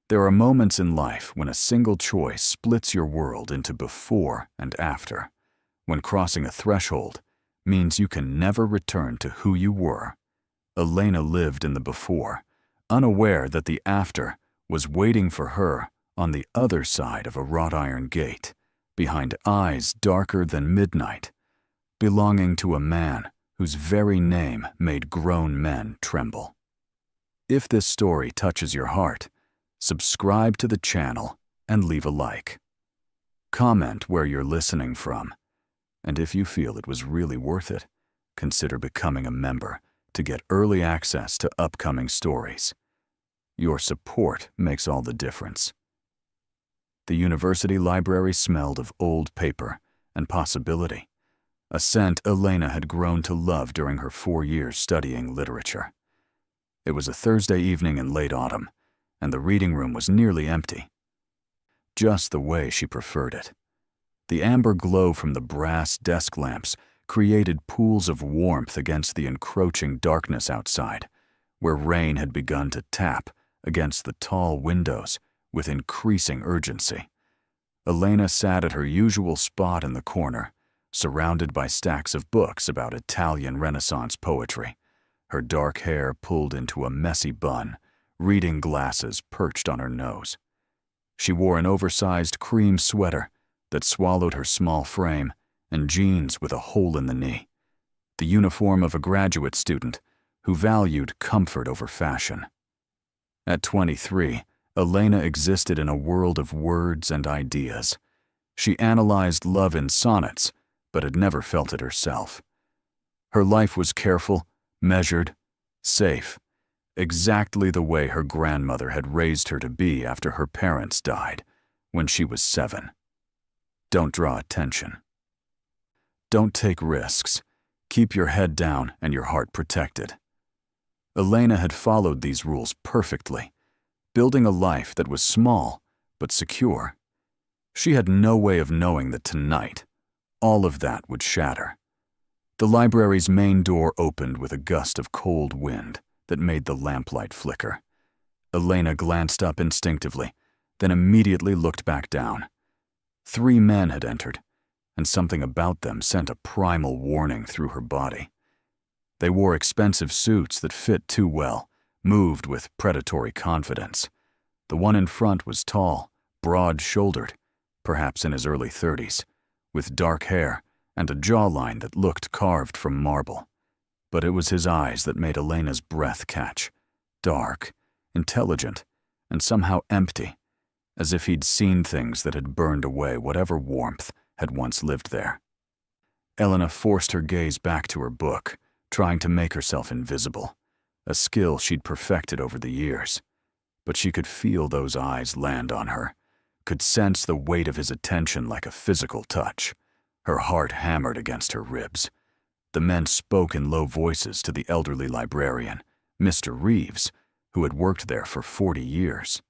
There are moments in life when a single choice splits your world into before and after, when crossing a threshold means you can never return to who you were. Elena lived in the before, unaware that the after was waiting for her on the other side of a wrought iron gate, behind eyes darker than midnight, belonging to a man whose very name made grown men tremble. If this story touches your heart, subscribe to the channel and leave a like. Comment where you're listening from, and if you feel it was really worth it, consider becoming a member to get early access to upcoming stories. Your support makes all the difference. The university library smelled of old paper and possibility, a scent Elena had grown to love during her 4 years studying literature. It was a Thursday evening in late autumn, and the reading room was nearly empty. Just the way she preferred it. The amber glow from the brass desk lamps created pools of warmth against the encroaching darkness outside, where rain had begun to tap against the tall windows with increasing urgency. Elena sat at her usual spot in the corner, surrounded by stacks of books about Italian Renaissance poetry, her dark hair pulled into a messy bun, reading glasses perched on her nose. She wore an oversized cream sweater that swallowed her small frame and jeans with a hole in the knee, the uniform of a graduate student who valued comfort over fashion. At 23, Elena existed in a world of words and ideas. She analyzed love in sonnets, but had never felt it herself. Her life was careful, measured, safe, exactly the way her grandmother had raised her to be after her parents died when she was 7. Don't draw attention. Don't take risks. Keep your head down and your heart protected. Elena had followed these rules perfectly, building a life that was small but secure. She had no way of knowing that tonight, all of that would shatter. The library's main door opened with a gust of cold wind that made the lamplight flicker. Elena glanced up instinctively, then immediately looked back down. 3 men had entered, and something about them sent a primal warning through her body. They wore expensive suits that fit too well, moved with predatory confidence. The one in front was tall, broad-shouldered, perhaps in his early 30s, with dark hair and a jawline that looked carved from marble. But it was his eyes that made Elena's breath catch, dark, intelligent, and somehow empty, as if he'd seen things that had burned away whatever warmth had once lived there. Elena forced her gaze back to her book, trying to make herself invisible, a skill she'd perfected over the years. But she could feel those eyes land on her, could sense the weight of his attention like a physical touch. Her heart hammered against her ribs. The men spoke in low voices to the elderly librarian, Mr. Reeves, who had worked there for 40 years.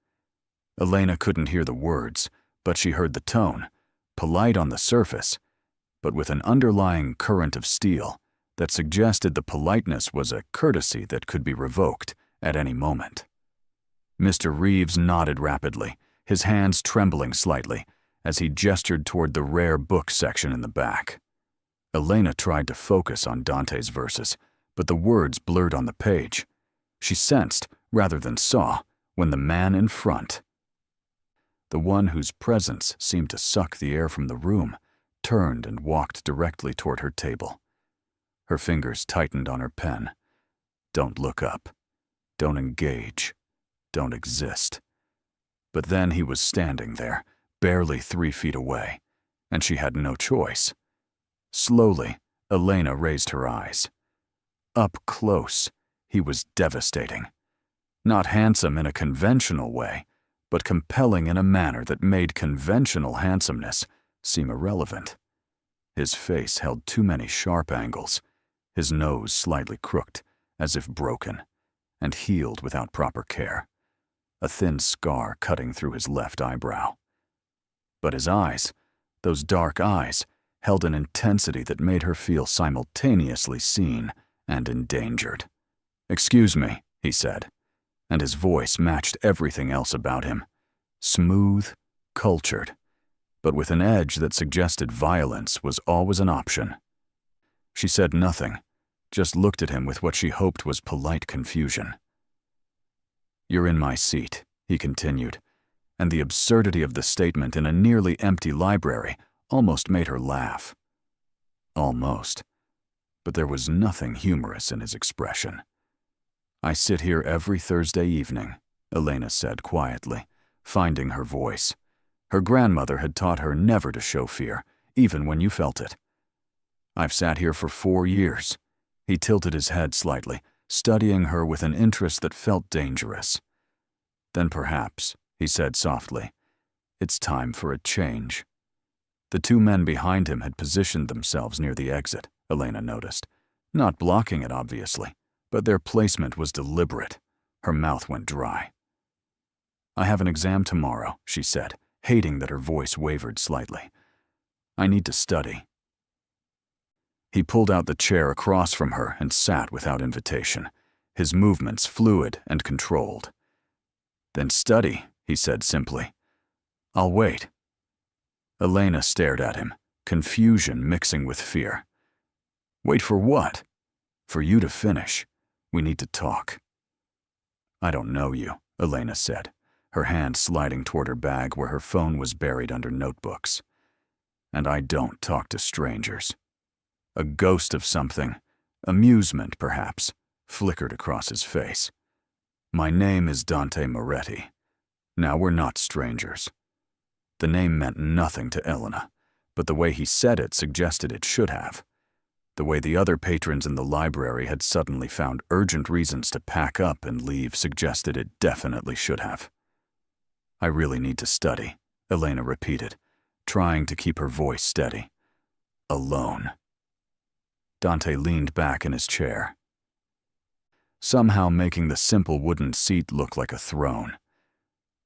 Elena couldn't hear the words, but she heard the tone, polite on the surface, but with an underlying current of steel that suggested the politeness was a courtesy that could be revoked at any moment. Mr. Reeves nodded rapidly, his hands trembling slightly as he gestured toward the rare book section in the back. Elena tried to focus on Dante's verses, but the words blurred on the page. She sensed, rather than saw, when the man in front, the one whose presence seemed to suck the air from the room, turned and walked directly toward her table. Her fingers tightened on her pen. Don't look up. Don't engage. Don't exist. But then he was standing there, barely 3 feet away, and she had no choice. Slowly, Elena raised her eyes. Up close, he was devastating. Not handsome in a conventional way, but compelling in a manner that made conventional handsomeness seem irrelevant. His face held too many sharp angles, his nose slightly crooked, as if broken, and healed without proper care, a thin scar cutting through his left eyebrow. But his eyes, those dark eyes, held an intensity that made her feel simultaneously seen and endangered. "Excuse me," he said. and his voice matched everything else about him. Smooth, cultured, but with an edge that suggested violence was always an option. She said nothing, just looked at him with what she hoped was polite confusion. "You're in my seat," he continued, and the absurdity of the statement in a nearly empty library almost made her laugh. Almost. But there was nothing humorous in his expression. "I sit here every Thursday evening," Elena said quietly, finding her voice. Her grandmother had taught her never to show fear, even when you felt it. "I've sat here for 4 years. He tilted his head slightly, studying her with an interest that felt dangerous. "Then perhaps," he said softly, "it's time for a change." The 2 men behind him had positioned themselves near the exit, Elena noticed. Not blocking it, obviously, but their placement was deliberate. Her mouth went dry. "I have an exam tomorrow," she said, hating that her voice wavered slightly. "I need to study." He pulled out the chair across from her and sat without invitation, his movements fluid and controlled. "Then study," he said simply. "I'll wait." Elena stared at him, confusion mixing with fear. "Wait for what?" "For you to finish. We need to talk." "I don't know you," Elena said, her hand sliding toward her bag where her phone was buried under notebooks. "And I don't talk to strangers." A ghost of something, amusement perhaps, flickered across his face. "My name is Dante Moretti. Now we're not strangers." The name meant nothing to Elena, but the way he said it suggested it should have. The way the other patrons in the library had suddenly found urgent reasons to pack up and leave suggested it definitely should have. "I really need to study," Elena repeated, trying to keep her voice steady. "Alone." Dante leaned back in his chair, somehow making the simple wooden seat look like a throne.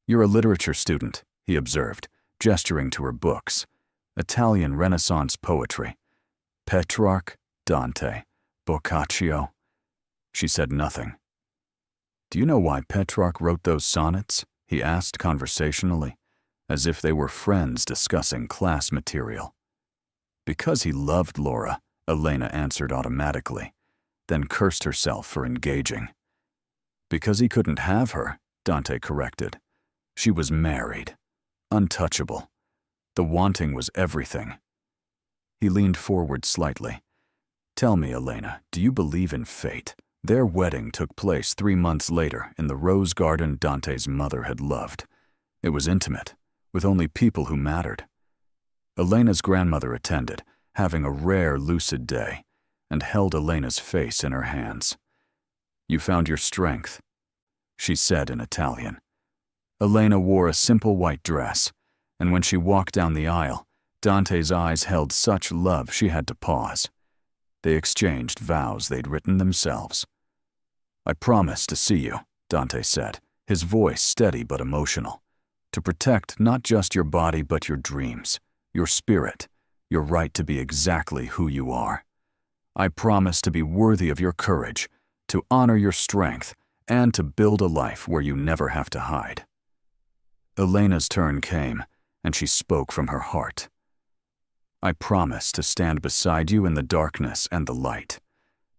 "You're a literature student," he observed, gesturing to her books. "Italian Renaissance poetry. Petrarch, Dante, Boccaccio." She said nothing. "Do you know why Petrarch wrote those sonnets?" he asked conversationally, as if they were friends discussing class material. "Because he loved Laura," Elena answered automatically, then cursed herself for engaging. "Because he couldn't have her," Dante corrected. "She was married. Untouchable. The wanting was everything." He leaned forward slightly. "Tell me, Elena, do you believe in fate?" Their wedding took place 3 months later in the rose garden Dante's mother had loved. It was intimate, with only people who mattered. Elena's grandmother attended, having a rare lucid day, and held Elena's face in her hands. "You found your strength," she said in Italian. Elena wore a simple white dress, and when she walked down the aisle, Dante's eyes held such love she had to pause. They exchanged vows they'd written themselves. "I promise to see you," Dante said, his voice steady but emotional. "To protect not just your body but your dreams, your spirit, your right to be exactly who you are. I promise to be worthy of your courage, to honor your strength, and to build a life where you never have to hide." Elena's turn came, and she spoke from her heart. "I promise to stand beside you in the darkness and the light,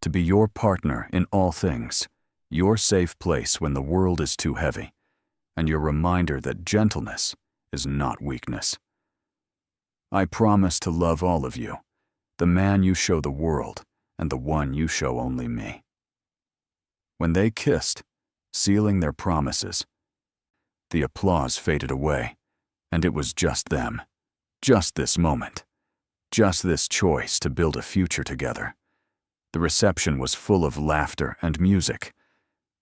to be your partner in all things, your safe place when the world is too heavy, and your reminder that gentleness is not weakness. I promise to love all of you, the man you show the world and the one you show only me." When they kissed, sealing their promises, the applause faded away, and it was just them, just this moment, just this choice to build a future together. The reception was full of laughter and music.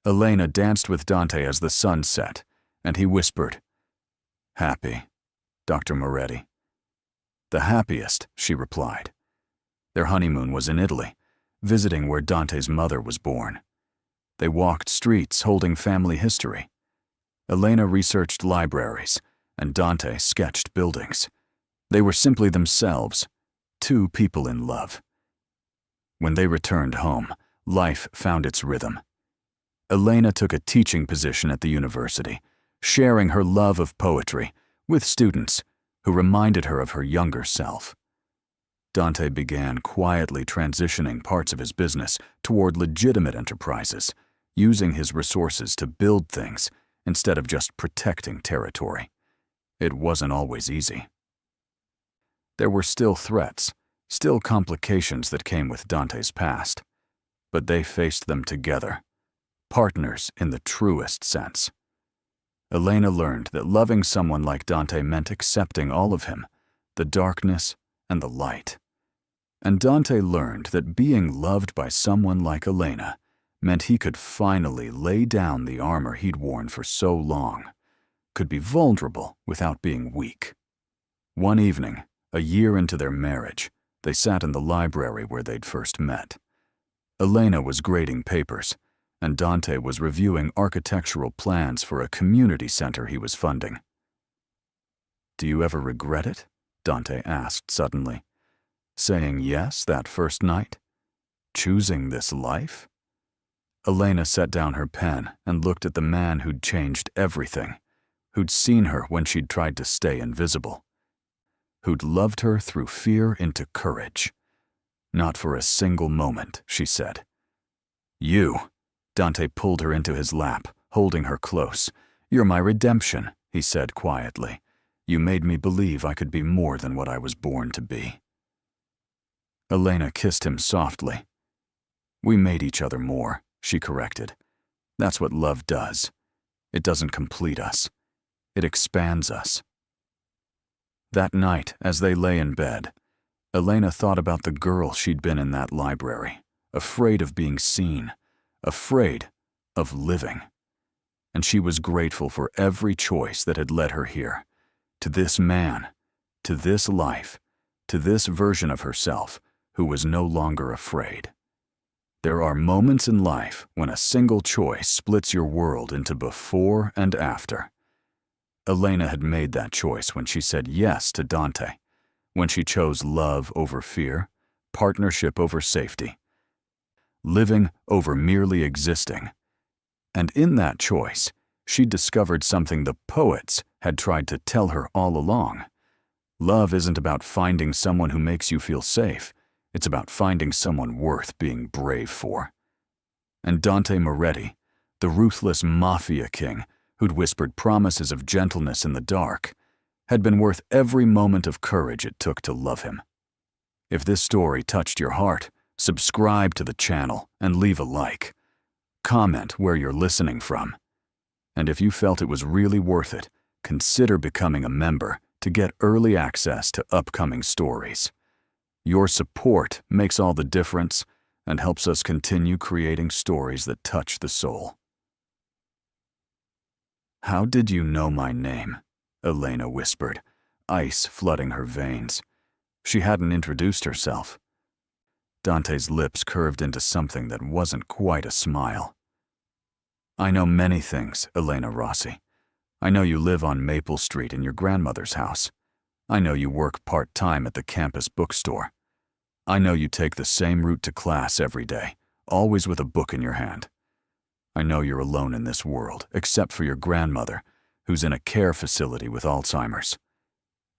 Elena danced with Dante as the sun set, and he whispered, "Happy, Dr. Moretti." "The happiest," she replied. Their honeymoon was in Italy, visiting where Dante's mother was born. They walked streets holding family history. Elena researched libraries, and Dante sketched buildings. They were simply themselves, 2 people in love. When they returned home, life found its rhythm. Elena took a teaching position at the university, sharing her love of poetry with students who reminded her of her younger self. Dante began quietly transitioning parts of his business toward legitimate enterprises, using his resources to build things instead of just protecting territory. It wasn't always easy. There were still threats, still complications that came with Dante's past, but they faced them together, partners in the truest sense. Elena learned that loving someone like Dante meant accepting all of him, the darkness and the light. And Dante learned that being loved by someone like Elena meant he could finally lay down the armor he'd worn for so long, could be vulnerable without being weak. One evening, a year into their marriage, they sat in the library where they'd first met. Elena was grading papers, and Dante was reviewing architectural plans for a community center he was funding. "Do you ever regret it?" Dante asked suddenly. "Saying yes that first night? Choosing this life?" Elena set down her pen and looked at the man who'd changed everything, who'd seen her when she'd tried to stay invisible, who'd loved her through fear into courage. "Not for a single moment," she said. "You." Dante pulled her into his lap, holding her close. "You're my redemption," he said quietly. "You made me believe I could be more than what I was born to be." Elena kissed him softly. "We made each other more," she corrected. "That's what love does. It doesn't complete us. It expands us." That night, as they lay in bed, Elena thought about the girl she'd been in that library, afraid of being seen, afraid of living. And she was grateful for every choice that had led her here, to this man, to this life, to this version of herself who was no longer afraid. There are moments in life when a single choice splits your world into before and after. Elena had made that choice when she said yes to Dante, when she chose love over fear, partnership over safety, living over merely existing. And in that choice, she discovered something the poets had tried to tell her all along. Love isn't about finding someone who makes you feel safe. It's about finding someone worth being brave for. And Dante Moretti, the ruthless Mafia king who'd whispered promises of gentleness in the dark, had been worth every moment of courage it took to love him. If this story touched your heart, subscribe to the channel and leave a like. Comment where you're listening from. And if you felt it was really worth it, consider becoming a member to get early access to upcoming stories. Your support makes all the difference and helps us continue creating stories that touch the soul. "How did you know my name?" Elena whispered, ice flooding her veins. She hadn't introduced herself. Dante's lips curved into something that wasn't quite a smile. "I know many things, Elena Rossi. I know you live on Maple Street in your grandmother's house. I know you work part-time at the campus bookstore. I know you take the same route to class every day, always with a book in your hand. I know you're alone in this world, except for your grandmother, who's in a care facility with Alzheimer's.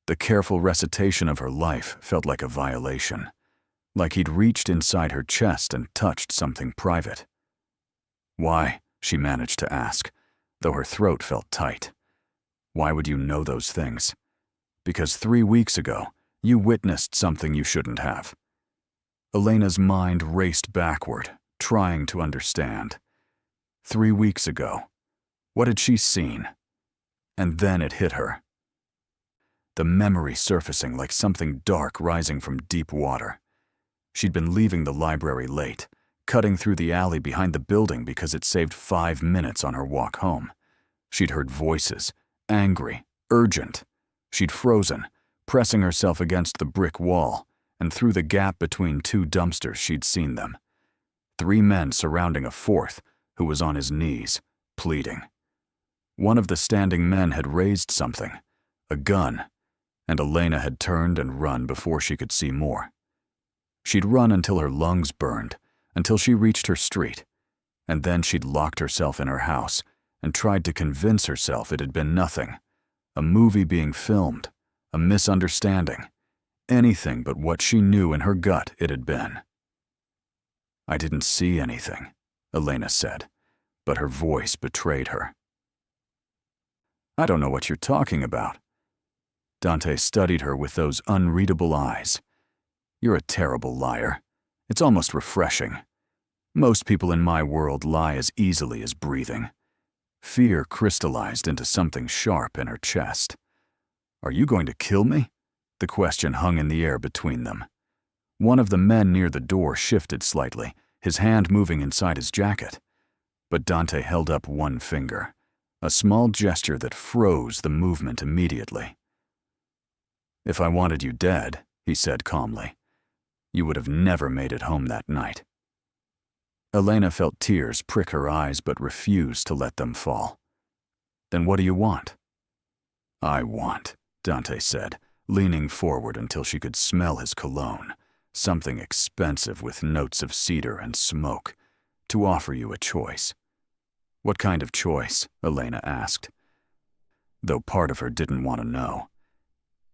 The careful recitation of her life felt like a violation, like he'd reached inside her chest and touched something private. Why, she managed to ask, though her throat felt tight. Why would you know those things? Because 3 weeks ago, you witnessed something you shouldn't have. Elena's mind raced backward, trying to understand. 3 weeks ago, what had she seen? And then it hit her. The memory surfacing like something dark rising from deep water. She'd been leaving the library late, cutting through the alley behind the building because it saved 5 minutes on her walk home. She'd heard voices, angry, urgent. She'd frozen, pressing herself against the brick wall, and through the gap between 2 dumpsters she'd seen them. 3 men surrounding a 4th, who was on his knees, pleading. One of the standing men had raised something, a gun, and Elena had turned and run before she could see more. She'd run until her lungs burned, until she reached her street, And then she'd locked herself in her house and tried to convince herself it had been nothing. A movie being filmed, a misunderstanding, anything but what she knew in her gut it had been. "I didn't see anything," Elena said, but her voice betrayed her. "I don't know what you're talking about." Dante studied her with those unreadable eyes. "You're a terrible liar. It's almost refreshing. Most people in my world lie as easily as breathing." Fear crystallized into something sharp in her chest. "Are you going to kill me?" The question hung in the air between them. One of the men near the door shifted slightly, his hand moving inside his jacket. But Dante held up one finger, a small gesture that froze the movement immediately. "If I wanted you dead," he said calmly, "you would have never made it home that night." Elena felt tears prick her eyes but refused to let them fall. "Then what do you want?" "I want," Dante said, leaning forward until she could smell his cologne, something expensive with notes of cedar and smoke, "to offer you a choice." "What kind of choice?" Elena asked, though part of her didn't want to know.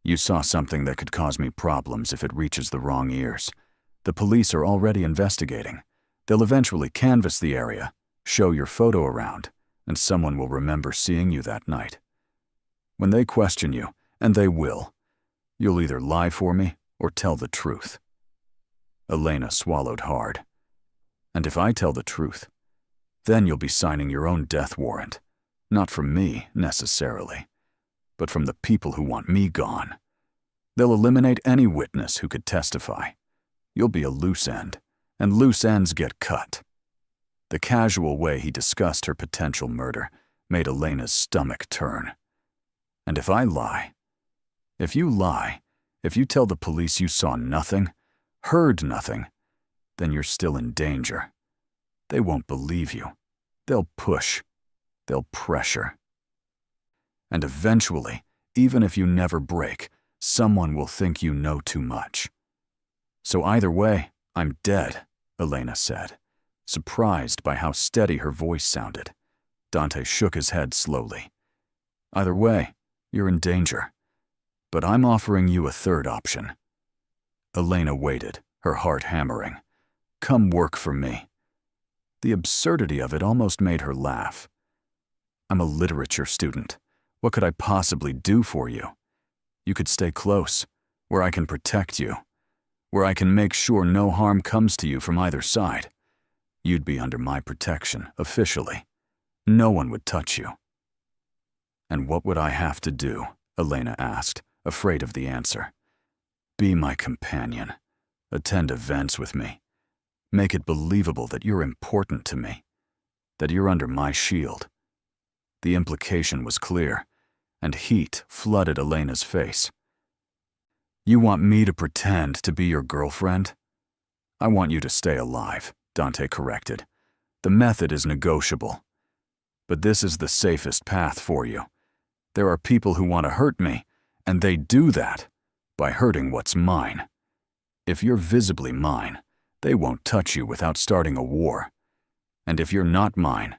"You saw something that could cause me problems if it reaches the wrong ears. The police are already investigating. They'll eventually canvass the area, show your photo around, and someone will remember seeing you that night. When they question you, and they will, you'll either lie for me or tell the truth." Elena swallowed hard. "And if I tell the truth, then you'll be signing your own death warrant, not from me, necessarily, but from the people who want me gone. They'll eliminate any witness who could testify. You'll be a loose end, and loose ends get cut." The casual way he discussed her potential murder made Elena's stomach turn. "And if I lie? If you lie, if you tell the police you saw nothing, heard nothing, then you're still in danger. They won't believe you. They'll push. They'll pressure. And eventually, even if you never break, someone will think you know too much. So either way, I'm dead," Elena said, surprised by how steady her voice sounded. Dante shook his head slowly. "Either way, you're in danger. But I'm offering you a third option." Elena waited, her heart hammering. "Come work for me." The absurdity of it almost made her laugh. "I'm a literature student. What could I possibly do for you? You could stay close, where I can protect you, where I can make sure no harm comes to you from either side. You'd be under my protection, officially. No one would touch you." "And what would I have to do?" Elena asked, afraid of the answer. "Be my companion. Attend events with me. Make it believable that you're important to me, that you're under my shield." The implication was clear, and heat flooded Elena's face. "You want me to pretend to be your girlfriend?" "I want you to stay alive," Dante corrected. "The method is negotiable. But this is the safest path for you. There are people who want to hurt me, and they do that by hurting what's mine. If you're visibly mine, they won't touch you without starting a war. And if you're not mine,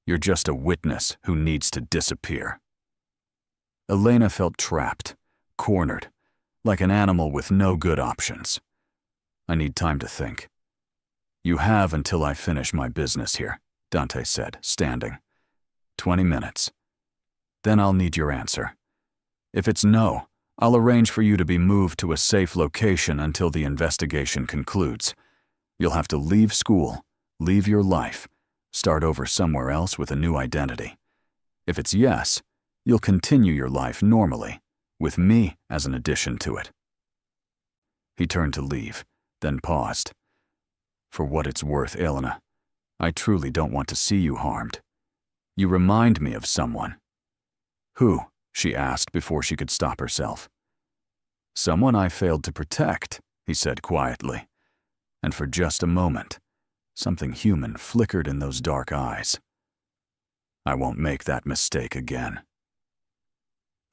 you're just a witness who needs to disappear." Elena felt trapped, cornered, like an animal with no good options. "I need time to think." "You have until I finish my business here," Dante said, standing. 20 minutes. Then I'll need your answer. If it's no, I'll arrange for you to be moved to a safe location until the investigation concludes. You'll have to leave school, leave your life, start over somewhere else with a new identity. If it's yes, you'll continue your life normally, with me as an addition to it." He turned to leave, then paused. "For what it's worth, Elena, I truly don't want to see you harmed. You remind me of someone." "Who?" she asked before she could stop herself. "Someone I failed to protect," he said quietly. And for just a moment, something human flickered in those dark eyes. "I won't make that mistake again."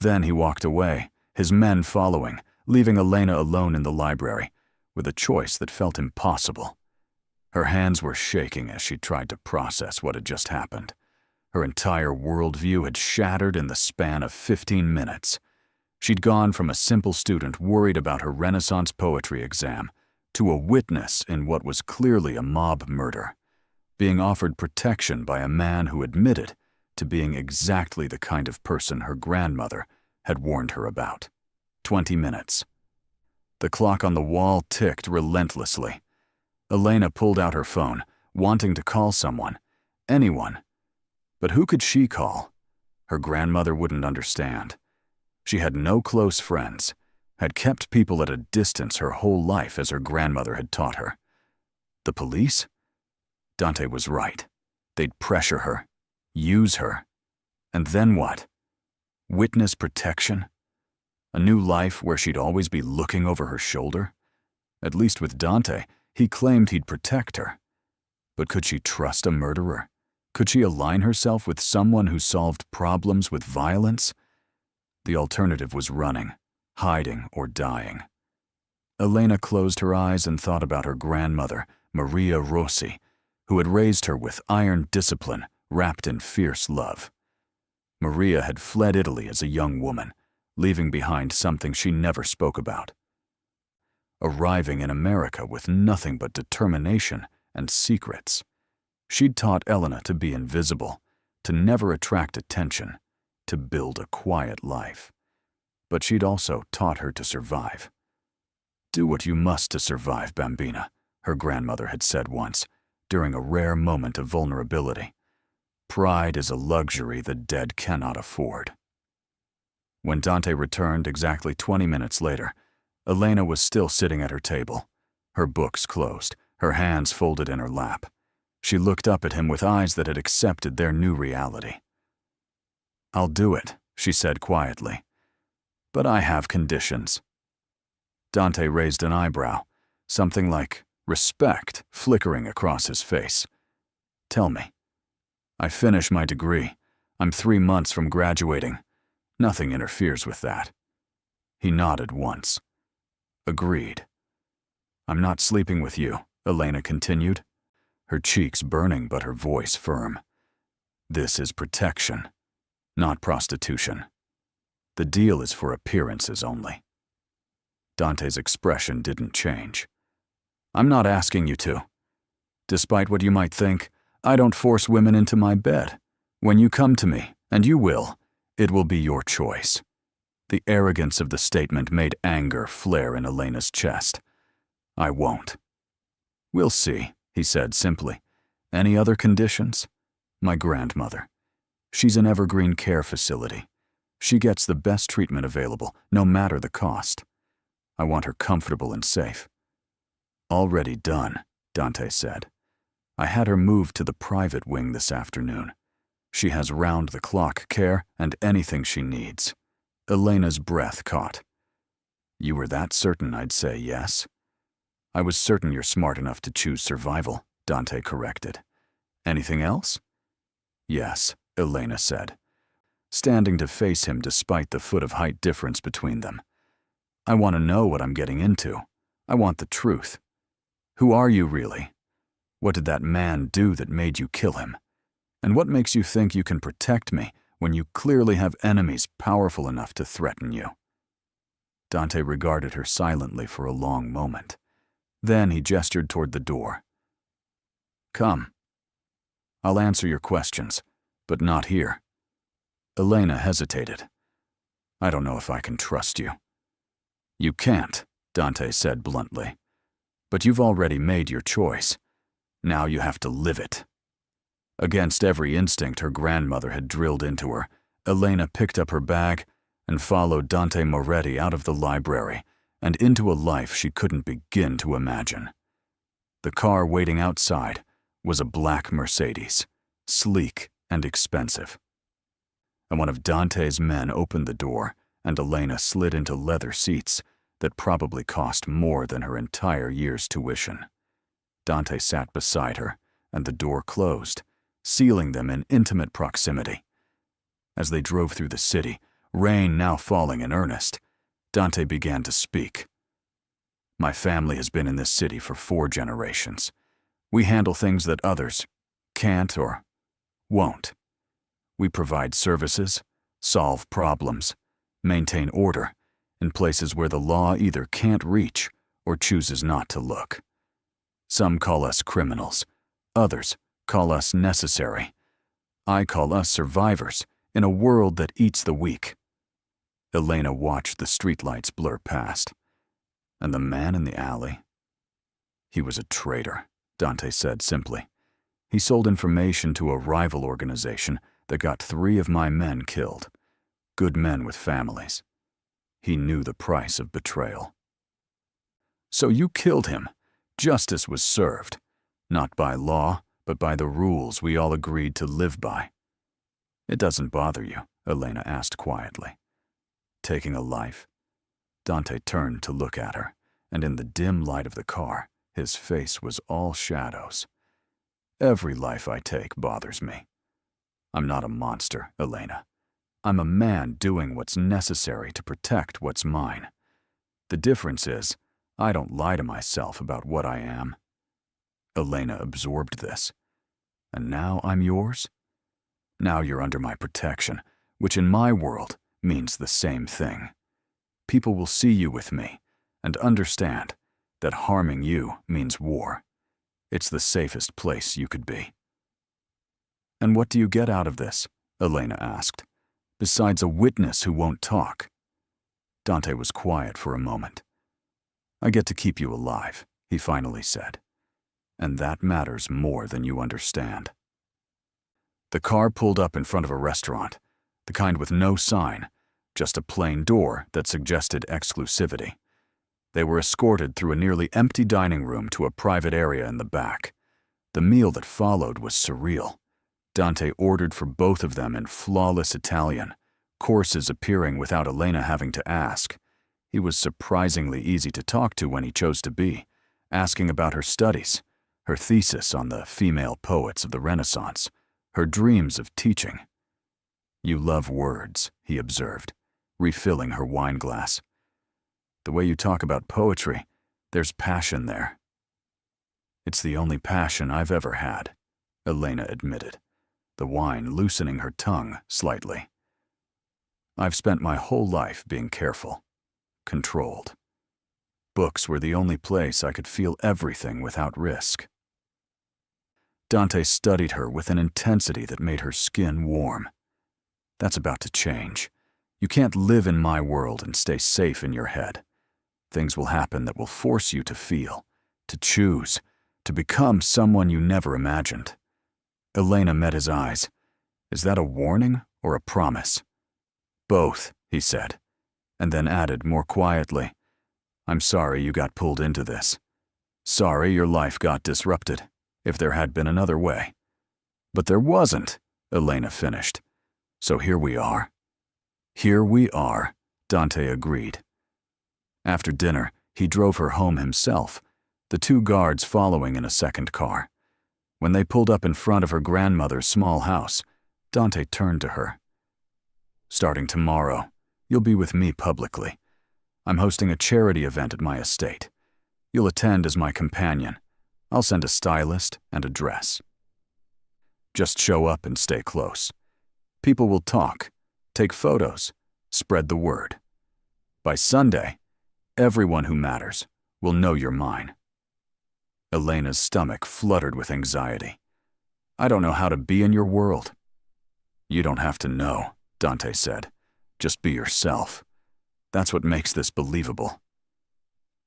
Then he walked away, his men following, leaving Elena alone in the library, with a choice that felt impossible. Her hands were shaking as she tried to process what had just happened. Her entire worldview had shattered in the span of 15 minutes. She'd gone from a simple student worried about her Renaissance poetry exam to a witness in what was clearly a mob murder, being offered protection by a man who admitted to being exactly the kind of person her grandmother had warned her about. 20 minutes. The clock on the wall ticked relentlessly. Elena pulled out her phone, wanting to call someone, anyone. But who could she call? Her grandmother wouldn't understand. She had no close friends, had kept people at a distance her whole life as her grandmother had taught her. The police? Dante was right. They'd pressure her, use her. And then what? Witness protection? A new life where she'd always be looking over her shoulder? At least with Dante, he claimed he'd protect her. But could she trust a murderer? Could she align herself with someone who solved problems with violence? The alternative was running, hiding, or dying. Elena closed her eyes and thought about her grandmother, Maria Rossi, who had raised her with iron discipline wrapped in fierce love. Maria had fled Italy as a young woman, leaving behind something she never spoke about. Arriving in America with nothing but determination and secrets. She'd taught Elena to be invisible, to never attract attention, to build a quiet life. But she'd also taught her to survive. "Do what you must to survive, Bambina," her grandmother had said once, during a rare moment of vulnerability. Pride is a luxury the dead cannot afford. When Dante returned exactly 20 minutes later, Elena was still sitting at her table, her books closed, her hands folded in her lap. She looked up at him with eyes that had accepted their new reality. "I'll do it," she said quietly. "But I have conditions." Dante raised an eyebrow, something like respect flickering across his face. "Tell me." "I finish my degree. I'm 3 months from graduating. Nothing interferes with that." He nodded once. "Agreed." "I'm not sleeping with you," Elena continued, her cheeks burning but her voice firm. "This is protection, not prostitution. The deal is for appearances only." Dante's expression didn't change. "I'm not asking you to. Despite what you might think, I don't force women into my bed. When you come to me, and you will, it will be your choice." The arrogance of the statement made anger flare in Elena's chest. "I won't." "We'll see," he said simply. "Any other conditions?" "My grandmother. She's an evergreen care facility. She gets the best treatment available, no matter the cost. I want her comfortable and safe." "Already done," Dante said. "I had her moved to the private wing this afternoon. She has round-the-clock care and anything she needs." Elena's breath caught. "You were that certain I'd say yes?" "I was certain you're smart enough to choose survival," Dante corrected. "Anything else?" "Yes," Elena said, standing to face him despite the foot of height difference between them. "I want to know what I'm getting into. I want the truth. Who are you really? What did that man do that made you kill him? And what makes you think you can protect me when you clearly have enemies powerful enough to threaten you?" Dante regarded her silently for a long moment. Then he gestured toward the door. "Come. I'll answer your questions, but not here." Elena hesitated. "I don't know if I can trust you." "You can't," Dante said bluntly. "But you've already made your choice. Now you have to live it." Against every instinct her grandmother had drilled into her, Elena picked up her bag and followed Dante Moretti out of the library and into a life she couldn't begin to imagine. The car waiting outside was a black Mercedes, sleek and expensive. And one of Dante's men opened the door, and Elena slid into leather seats that probably cost more than her entire year's tuition. Dante sat beside her, and the door closed, sealing them in intimate proximity. As they drove through the city, rain now falling in earnest, Dante began to speak. "My family has been in this city for 4 generations. We handle things that others can't or won't. We provide services, solve problems, maintain order in places where the law either can't reach or chooses not to look. Some call us criminals. Others call us necessary. I call us survivors in a world that eats the weak. Elena watched the streetlights blur past. And the man in the alley? He was a traitor, Dante said simply. He sold information to a rival organization that got 3 of my men killed. Good men with families. He knew the price of betrayal. So you killed him. Justice was served. Not by law, but by the rules we all agreed to live by. It doesn't bother you, Elena asked quietly. Taking a life? Dante turned to look at her, and in the dim light of the car, his face was all shadows. Every life I take bothers me. I'm not a monster, Elena. I'm a man doing what's necessary to protect what's mine. The difference is, I don't lie to myself about what I am. Elena absorbed this. And now I'm yours? Now you're under my protection, which in my world means the same thing. People will see you with me and understand that harming you means war. It's the safest place you could be. And what do you get out of this? Elena asked, besides a witness who won't talk. Dante was quiet for a moment. I get to keep you alive, he finally said. And that matters more than you understand. The car pulled up in front of a restaurant, the kind with no sign, just a plain door that suggested exclusivity. They were escorted through a nearly empty dining room to a private area in the back. The meal that followed was surreal. Dante ordered for both of them in flawless Italian, courses appearing without Elena having to ask. He was surprisingly easy to talk to when he chose to be, asking about her studies, her thesis on the female poets of the Renaissance, her dreams of teaching. You love words, he observed, refilling her wine glass. The way you talk about poetry, there's passion there. It's the only passion I've ever had, Elena admitted, the wine loosening her tongue slightly. I've spent my whole life being careful, controlled. Books were the only place I could feel everything without risk. Dante studied her with an intensity that made her skin warm. That's about to change. You can't live in my world and stay safe in your head. Things will happen that will force you to feel, to choose, to become someone you never imagined. Elena met his eyes. Is that a warning or a promise? Both, he said, and then added more quietly, I'm sorry you got pulled into this. Sorry your life got disrupted, if there had been another way. But there wasn't, Elena finished. So here we are. Here we are, Dante agreed. After dinner, he drove her home himself, the 2 guards following in a second car. When they pulled up in front of her grandmother's small house, Dante turned to her. Starting tomorrow, you'll be with me publicly. I'm hosting a charity event at my estate. You'll attend as my companion. I'll send a stylist and a dress. Just show up and stay close. People will talk, take photos, spread the word. By Sunday, everyone who matters will know you're mine. Elena's stomach fluttered with anxiety. I don't know how to be in your world. You don't have to know, Dante said. Just be yourself. That's what makes this believable.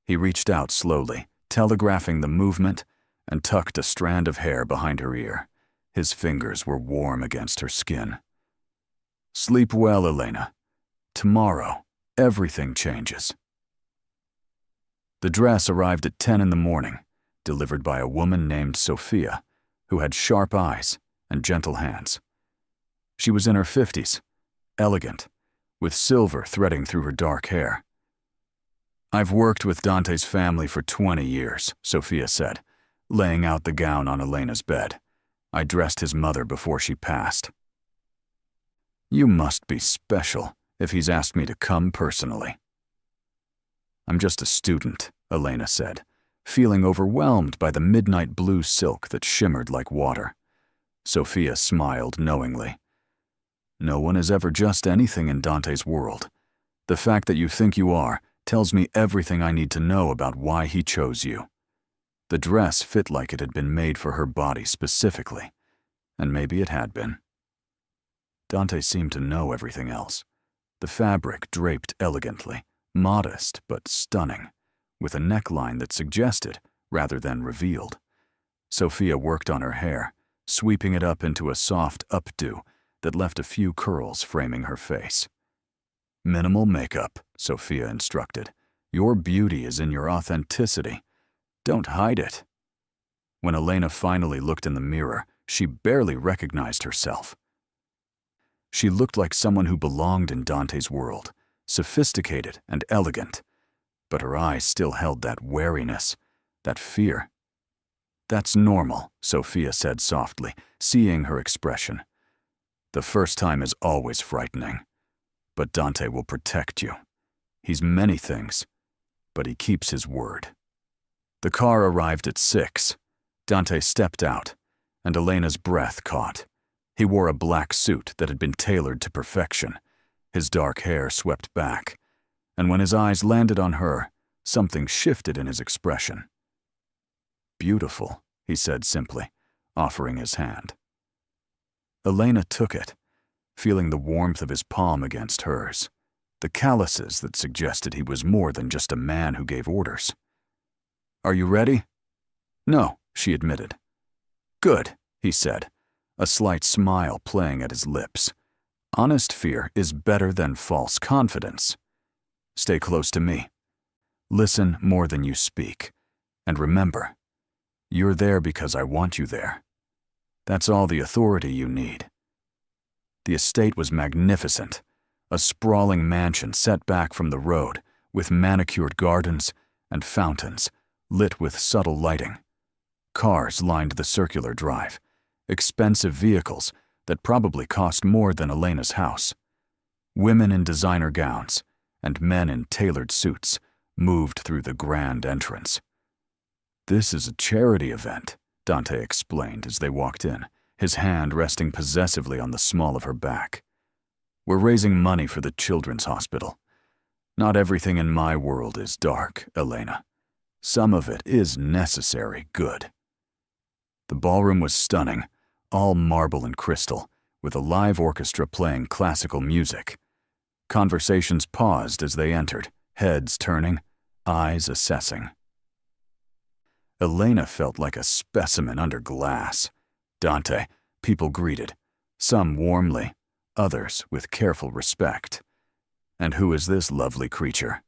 He reached out slowly, telegraphing the movement, and tucked a strand of hair behind her ear. His fingers were warm against her skin. Sleep well, Elena. Tomorrow, everything changes. The dress arrived at 10 in the morning, delivered by a woman named Sophia, who had sharp eyes and gentle hands. She was in her 50s, elegant, with silver threading through her dark hair. I've worked with Dante's family for 20 years, Sophia said, laying out the gown on Elena's bed. I dressed his mother before she passed. You must be special if he's asked me to come personally. I'm just a student, Elena said, feeling overwhelmed by the midnight blue silk that shimmered like water. Sophia smiled knowingly. No one is ever just anything in Dante's world. The fact that you think you are tells me everything I need to know about why he chose you. The dress fit like it had been made for her body specifically, and maybe it had been. Dante seemed to know everything else. The fabric draped elegantly, modest but stunning, with a neckline that suggested rather than revealed. Sophia worked on her hair, sweeping it up into a soft updo that left a few curls framing her face. Minimal makeup, Sophia instructed. Your beauty is in your authenticity. Don't hide it. When Elena finally looked in the mirror, she barely recognized herself. She looked like someone who belonged in Dante's world, sophisticated and elegant, but her eyes still held that wariness, that fear. That's normal, Sophia said softly, seeing her expression. The first time is always frightening, but Dante will protect you. He's many things, but he keeps his word. The car arrived at 6. Dante stepped out, and Elena's breath caught. He wore a black suit that had been tailored to perfection. His dark hair swept back, and when his eyes landed on her, something shifted in his expression. Beautiful, he said simply, offering his hand. Elena took it, feeling the warmth of his palm against hers, the calluses that suggested he was more than just a man who gave orders. Are you ready? No, she admitted. Good, he said, a slight smile playing at his lips. Honest fear is better than false confidence. Stay close to me. Listen more than you speak. And remember, you're there because I want you there. That's all the authority you need. The estate was magnificent, a sprawling mansion set back from the road with manicured gardens and fountains lit with subtle lighting. Cars lined the circular drive, expensive vehicles that probably cost more than Elena's house. Women in designer gowns and men in tailored suits moved through the grand entrance. This is a charity event, Dante explained as they walked in, his hand resting possessively on the small of her back. We're raising money for the children's hospital. Not everything in my world is dark, Elena. Some of it is necessary good. The ballroom was stunning, all marble and crystal, with a live orchestra playing classical music. Conversations paused as they entered, heads turning, eyes assessing. Elena felt like a specimen under glass. Dante, people greeted, some warmly, others with careful respect. And who is this lovely creature?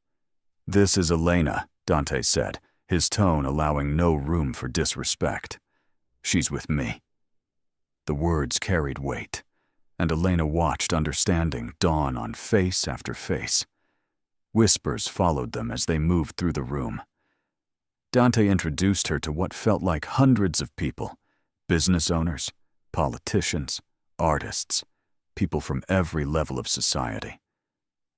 This is Elena, Dante said, his tone allowing no room for disrespect. She's with me. The words carried weight, and Elena watched understanding dawn on face after face. Whispers followed them as they moved through the room. Dante introduced her to what felt like hundreds of people, business owners, politicians, artists, people from every level of society.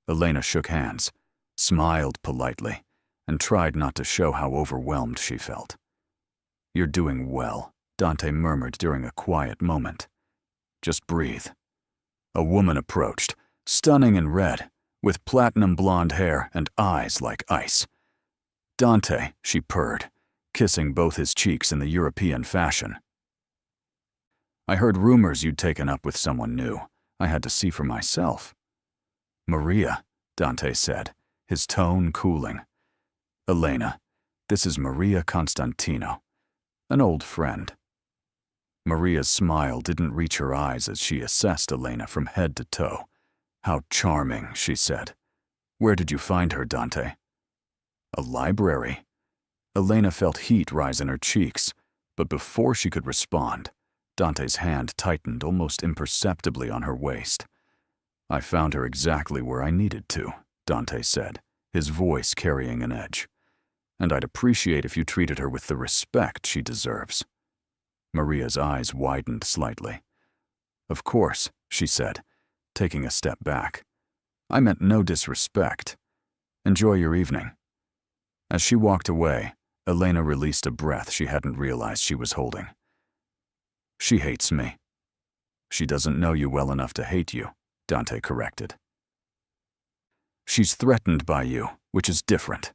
Elena shook hands, smiled politely, and tried not to show how overwhelmed she felt. You're doing well, Dante murmured during a quiet moment. Just breathe. A woman approached, stunning in red, with platinum blonde hair and eyes like ice. Dante, she purred, kissing both his cheeks in the European fashion. I heard rumors you'd taken up with someone new. I had to see for myself. Maria, Dante said, his tone cooling. Elena, this is Maria Constantino, an old friend. Maria's smile didn't reach her eyes as she assessed Elena from head to toe. How charming, she said. Where did you find her, Dante? A library. Elena felt heat rise in her cheeks, but before she could respond, Dante's hand tightened almost imperceptibly on her waist. I found her exactly where I needed to, Dante said, his voice carrying an edge. And I'd appreciate if you treated her with the respect she deserves. Maria's eyes widened slightly. Of course, she said, taking a step back. I meant no disrespect. Enjoy your evening. As she walked away, Elena released a breath she hadn't realized she was holding. She hates me. She doesn't know you well enough to hate you, Dante corrected. She's threatened by you, which is different.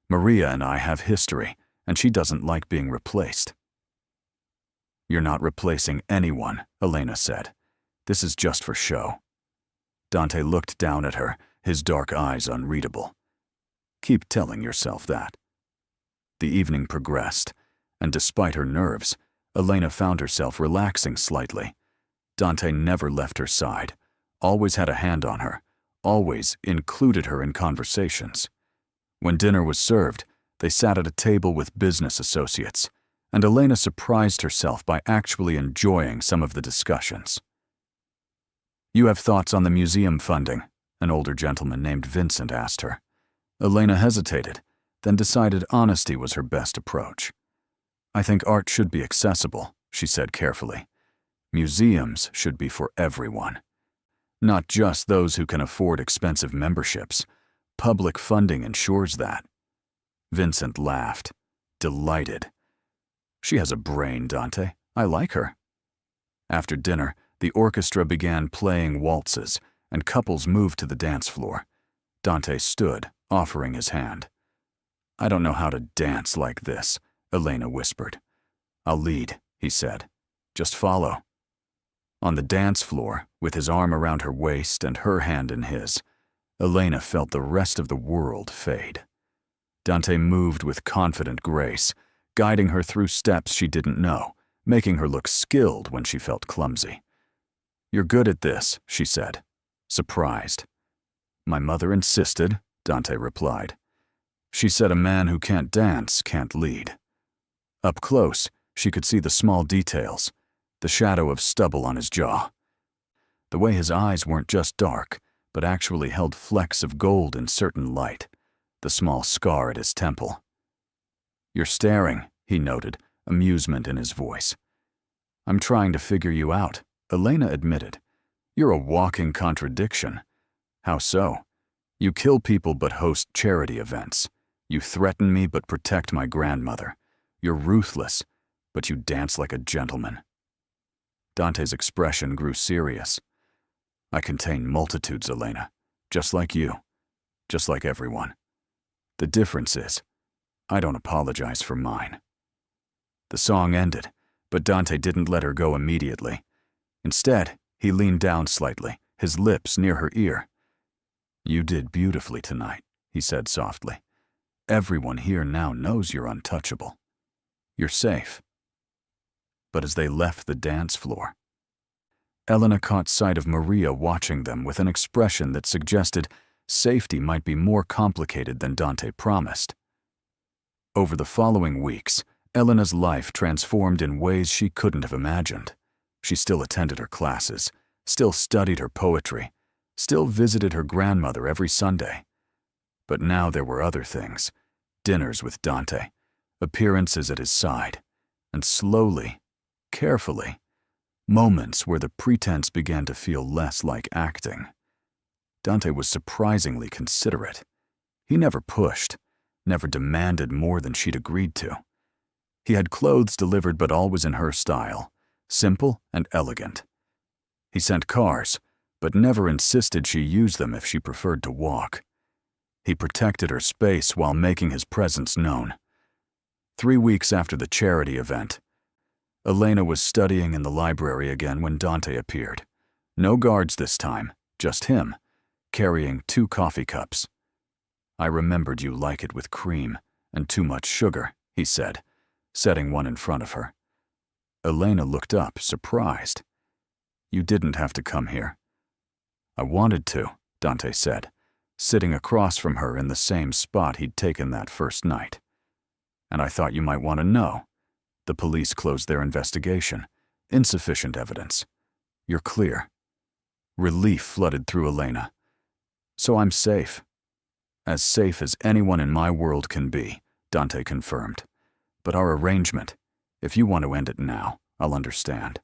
Maria and I have history, and she doesn't like being replaced. You're not replacing anyone, Elena said. This is just for show. Dante looked down at her, his dark eyes unreadable. Keep telling yourself that. The evening progressed, and despite her nerves, Elena found herself relaxing slightly. Dante never left her side, always had a hand on her, always included her in conversations. When dinner was served, they sat at a table with business associates, and Elena surprised herself by actually enjoying some of the discussions. You have thoughts on the museum funding? An older gentleman named Vincent asked her. Elena hesitated, then decided honesty was her best approach. I think art should be accessible, she said carefully. Museums should be for everyone. Not just those who can afford expensive memberships. Public funding ensures that. Vincent laughed, delighted. She has a brain, Dante. I like her. After dinner, the orchestra began playing waltzes, and couples moved to the dance floor. Dante stood, offering his hand. I don't know how to dance like this, Elena whispered. I'll lead, he said. Just follow. On the dance floor, with his arm around her waist and her hand in his, Elena felt the rest of the world fade. Dante moved with confident grace, guiding her through steps she didn't know, making her look skilled when she felt clumsy. You're good at this, she said, surprised. My mother insisted, Dante replied. She said a man who can't dance can't lead. Up close, she could see the small details, the shadow of stubble on his jaw. The way his eyes weren't just dark, but actually held flecks of gold in certain light, the small scar at his temple. You're staring, he noted, amusement in his voice. I'm trying to figure you out, Elena admitted. You're a walking contradiction. How so? You kill people but host charity events. You threaten me but protect my grandmother. You're ruthless, but you dance like a gentleman. Dante's expression grew serious. I contain multitudes, Elena, just like you, just like everyone. The difference is, I don't apologize for mine. The song ended, but Dante didn't let her go immediately. Instead, he leaned down slightly, his lips near her ear. You did beautifully tonight, he said softly. Everyone here now knows you're untouchable. You're safe. But as they left the dance floor, Elena caught sight of Maria watching them with an expression that suggested safety might be more complicated than Dante promised. Over the following weeks, Elena's life transformed in ways she couldn't have imagined. She still attended her classes, still studied her poetry, still visited her grandmother every Sunday. But now there were other things, dinners with Dante, appearances at his side, and slowly, carefully, moments where the pretense began to feel less like acting. Dante was surprisingly considerate. He never pushed, never demanded more than she'd agreed to. He had clothes delivered but always in her style, simple and elegant. He sent cars, but never insisted she use them if she preferred to walk. He protected her space while making his presence known. 3 weeks after the charity event, Elena was studying in the library again when Dante appeared. No guards this time, just him, carrying 2 coffee cups. I remembered you like it with cream and too much sugar, he said, setting one in front of her. Elena looked up, surprised. You didn't have to come here. I wanted to, Dante said, sitting across from her in the same spot he'd taken that first night. And I thought you might want to know. The police closed their investigation. Insufficient evidence. You're clear. Relief flooded through Elena. So I'm safe. As safe as anyone in my world can be, Dante confirmed. But our arrangement, if you want to end it now, I'll understand.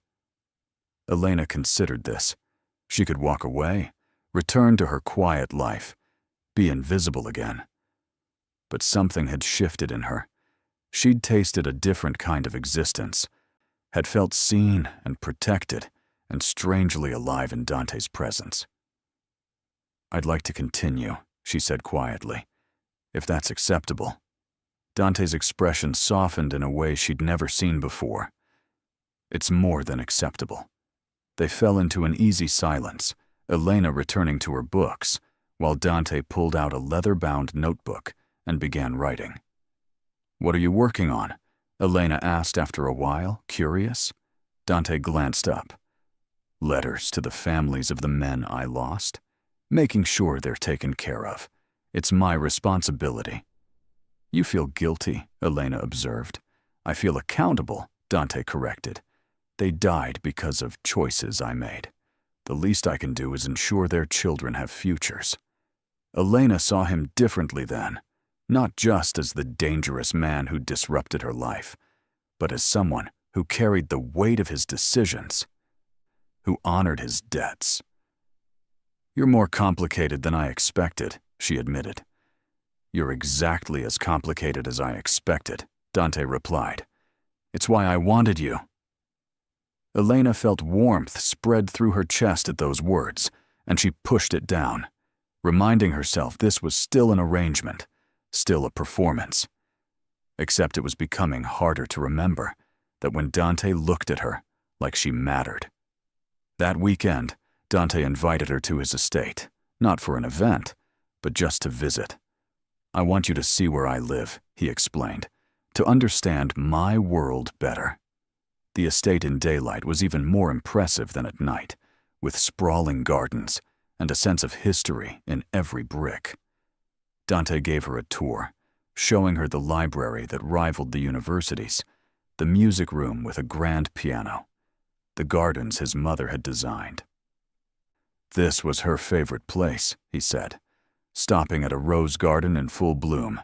Elena considered this. She could walk away, return to her quiet life, be invisible again. But something had shifted in her. She'd tasted a different kind of existence, had felt seen and protected and strangely alive in Dante's presence. "I'd like to continue," she said quietly, "if that's acceptable." Dante's expression softened in a way she'd never seen before. "It's more than acceptable." They fell into an easy silence, Elena returning to her books, while Dante pulled out a leather-bound notebook and began writing. "What are you working on?" Elena asked after a while, curious. Dante glanced up. "Letters to the families of the men I lost, making sure they're taken care of. It's my responsibility." "You feel guilty," Elena observed. "I feel accountable," Dante corrected. "They died because of choices I made. The least I can do is ensure their children have futures." Elena saw him differently then, not just as the dangerous man who disrupted her life, but as someone who carried the weight of his decisions, who honored his debts. "You're more complicated than I expected," she admitted. "You're exactly as complicated as I expected," Dante replied. "It's why I wanted you." Elena felt warmth spread through her chest at those words, and she pushed it down, reminding herself this was still an arrangement, still a performance. Except it was becoming harder to remember that when Dante looked at her, like she mattered. That weekend, Dante invited her to his estate, not for an event, but just to visit. "I want you to see where I live," he explained, "to understand my world better." The estate in daylight was even more impressive than at night, with sprawling gardens and a sense of history in every brick. Dante gave her a tour, showing her the library that rivaled the university's, the music room with a grand piano, the gardens his mother had designed. "This was her favorite place," he said, stopping at a rose garden in full bloom.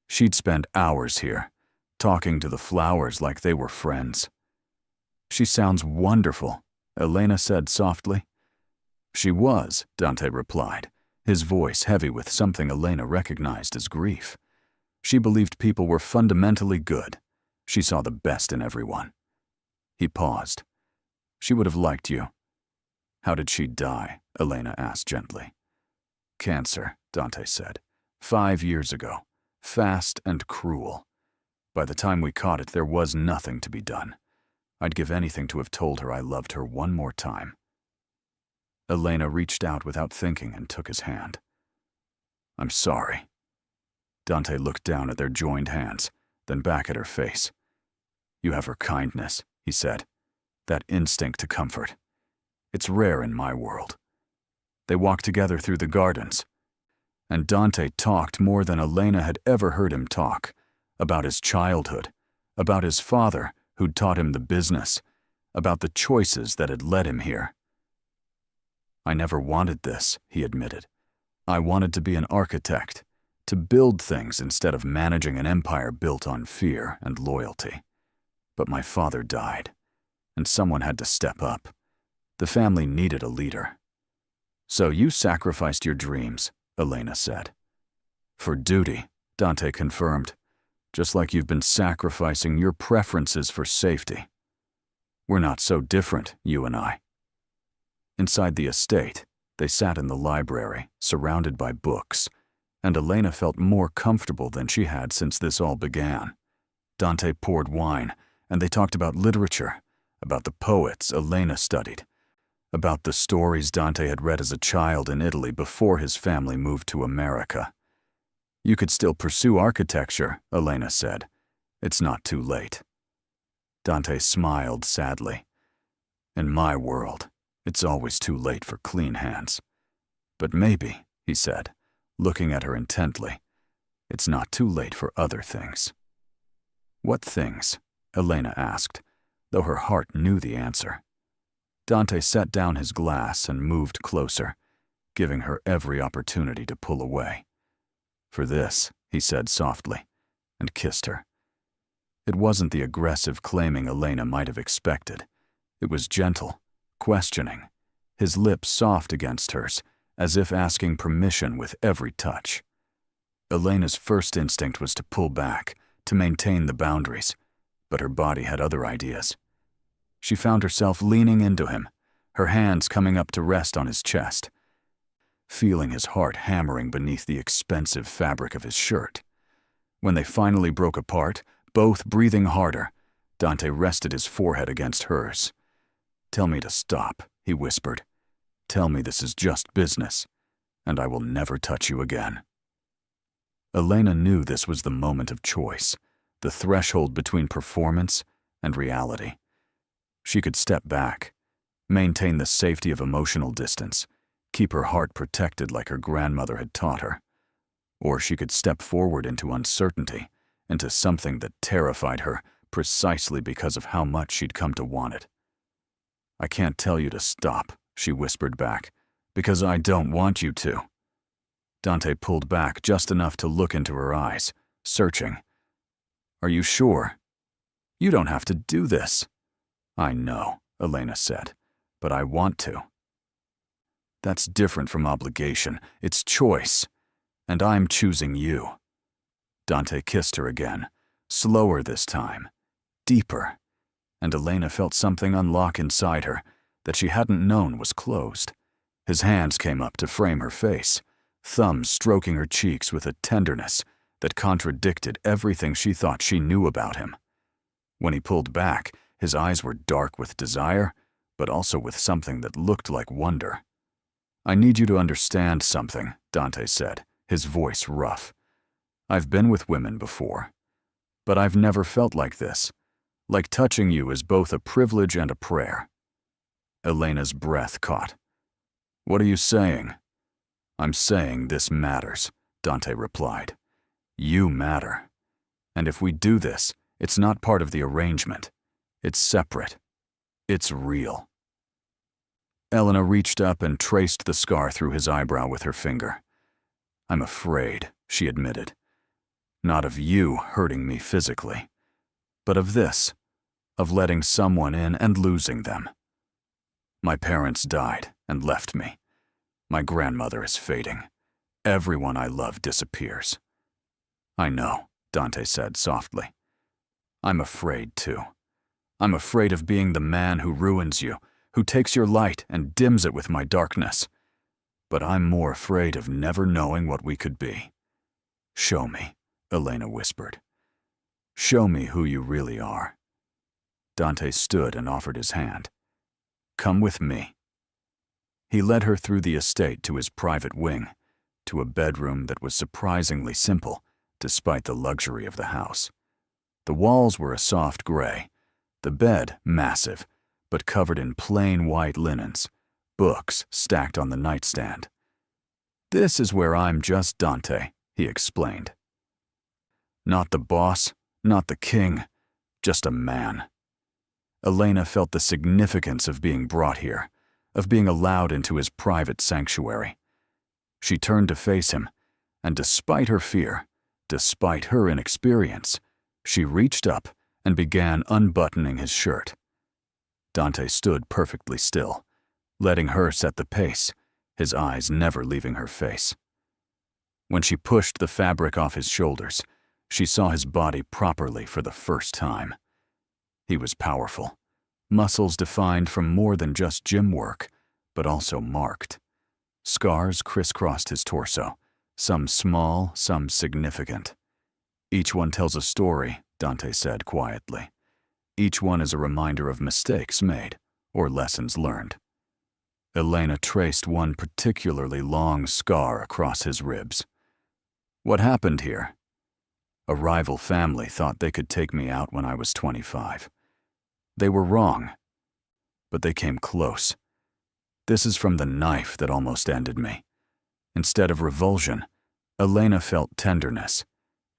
She'd spend hours here, talking to the flowers like they were friends. "She sounds wonderful," Elena said softly. "She was," Dante replied, his voice heavy with something Elena recognized as grief. "She believed people were fundamentally good. She saw the best in everyone." He paused. "She would have liked you." "How did she die?" Elena asked gently. "Cancer," Dante said. 5 years ago. Fast and cruel. By the time we caught it, there was nothing to be done. I'd give anything to have told her I loved her one more time." Elena reached out without thinking and took his hand. "I'm sorry." Dante looked down at their joined hands, then back at her face. "You have her kindness," he said, "that instinct to comfort. It's rare in my world." They walked together through the gardens, and Dante talked more than Elena had ever heard him talk, about his childhood, about his father who'd taught him the business, about the choices that had led him here. "I never wanted this," he admitted. "I wanted to be an architect, to build things instead of managing an empire built on fear and loyalty. But my father died, and someone had to step up. The family needed a leader." "So you sacrificed your dreams," Elena said. "For duty," Dante confirmed, "just like you've been sacrificing your preferences for safety. We're not so different, you and I." Inside the estate, they sat in the library, surrounded by books, and Elena felt more comfortable than she had since this all began. Dante poured wine, and they talked about literature, about the poets Elena studied, about the stories Dante had read as a child in Italy before his family moved to America. "You could still pursue architecture," Elena said. "It's not too late." Dante smiled sadly. "In my world, it's always too late for clean hands. But maybe," he said, looking at her intently, "it's not too late for other things." "What things?" Elena asked, though her heart knew the answer. Dante set down his glass and moved closer, giving her every opportunity to pull away. "For this," he said softly, and kissed her. It wasn't the aggressive claiming Elena might have expected. It was gentle, questioning, his lips soft against hers, as if asking permission with every touch. Elena's first instinct was to pull back, to maintain the boundaries, but her body had other ideas. She found herself leaning into him, her hands coming up to rest on his chest, feeling his heart hammering beneath the expensive fabric of his shirt. When they finally broke apart, both breathing harder, Dante rested his forehead against hers. "Tell me to stop," he whispered. "Tell me this is just business, and I will never touch you again." Elena knew this was the moment of choice, the threshold between performance and reality. She could step back, maintain the safety of emotional distance, keep her heart protected like her grandmother had taught her. Or she could step forward into uncertainty, into something that terrified her precisely because of how much she'd come to want it. "I can't tell you to stop," she whispered back, "because I don't want you to." Dante pulled back just enough to look into her eyes, searching. "Are you sure? You don't have to do this." "I know," Elena said, "but I want to." "That's different from obligation. It's choice. And I'm choosing you." Dante kissed her again, slower this time, deeper, and Elena felt something unlock inside her that she hadn't known was closed. His hands came up to frame her face, thumbs stroking her cheeks with a tenderness that contradicted everything she thought she knew about him. When he pulled back, his eyes were dark with desire, but also with something that looked like wonder. "I need you to understand something," Dante said, his voice rough. "I've been with women before, but I've never felt like this. Like touching you is both a privilege and a prayer." Elena's breath caught. "What are you saying?" "I'm saying this matters," Dante replied. "You matter. And if we do this, it's not part of the arrangement. It's separate. It's real." Elena reached up and traced the scar through his eyebrow with her finger. "I'm afraid," she admitted. "Not of you hurting me physically, but of this, of letting someone in and losing them. My parents died and left me. My grandmother is fading. Everyone I love disappears." "I know," Dante said softly. "I'm afraid too. I'm afraid of being the man who ruins you, who takes your light and dims it with my darkness. But I'm more afraid of never knowing what we could be." "Show me," Elena whispered. "Show me who you really are." Dante stood and offered his hand. "Come with me." He led her through the estate to his private wing, to a bedroom that was surprisingly simple, despite the luxury of the house. The walls were a soft gray, the bed massive, but covered in plain white linens, books stacked on the nightstand. "This is where I'm just Dante," he explained. "Not the boss, not the king, just a man." Elena felt the significance of being brought here, of being allowed into his private sanctuary. She turned to face him, and despite her fear, despite her inexperience, she reached up and began unbuttoning his shirt. Dante stood perfectly still, letting her set the pace, his eyes never leaving her face. When she pushed the fabric off his shoulders, she saw his body properly for the first time. He was powerful, muscles defined from more than just gym work, but also marked. Scars crisscrossed his torso, some small, some significant. "Each one tells a story," Dante said quietly. "Each one is a reminder of mistakes made or lessons learned." Elena traced one particularly long scar across his ribs. "What happened here?" "A rival family thought they could take me out when I was 25. They were wrong, but they came close. This is from the knife that almost ended me." Instead of revulsion, Elena felt tenderness.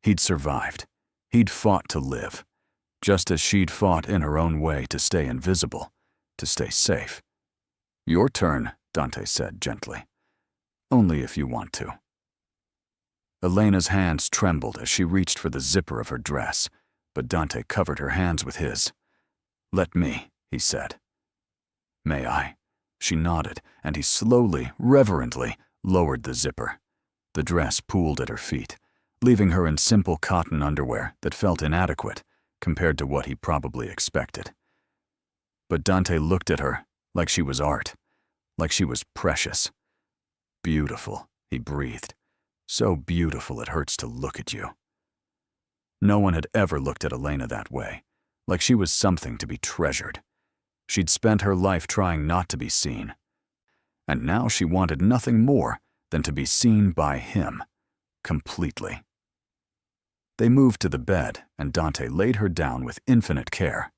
He'd survived. He'd fought to live, just as she'd fought in her own way to stay invisible, to stay safe. "Your turn," Dante said gently. "Only if you want to." Elena's hands trembled as she reached for the zipper of her dress, but Dante covered her hands with his. "Let me," he said. "May I?" She nodded, and he slowly, reverently, lowered the zipper. The dress pooled at her feet, leaving her in simple cotton underwear that felt inadequate compared to what he probably expected. But Dante looked at her like she was art, like she was precious. Beautiful, he breathed. So beautiful it hurts to look at you. No one had ever looked at Elena that way, like she was something to be treasured. She'd spent her life trying not to be seen, and now she wanted nothing more than to be seen by him, completely. They moved to the bed, and Dante laid her down with infinite care.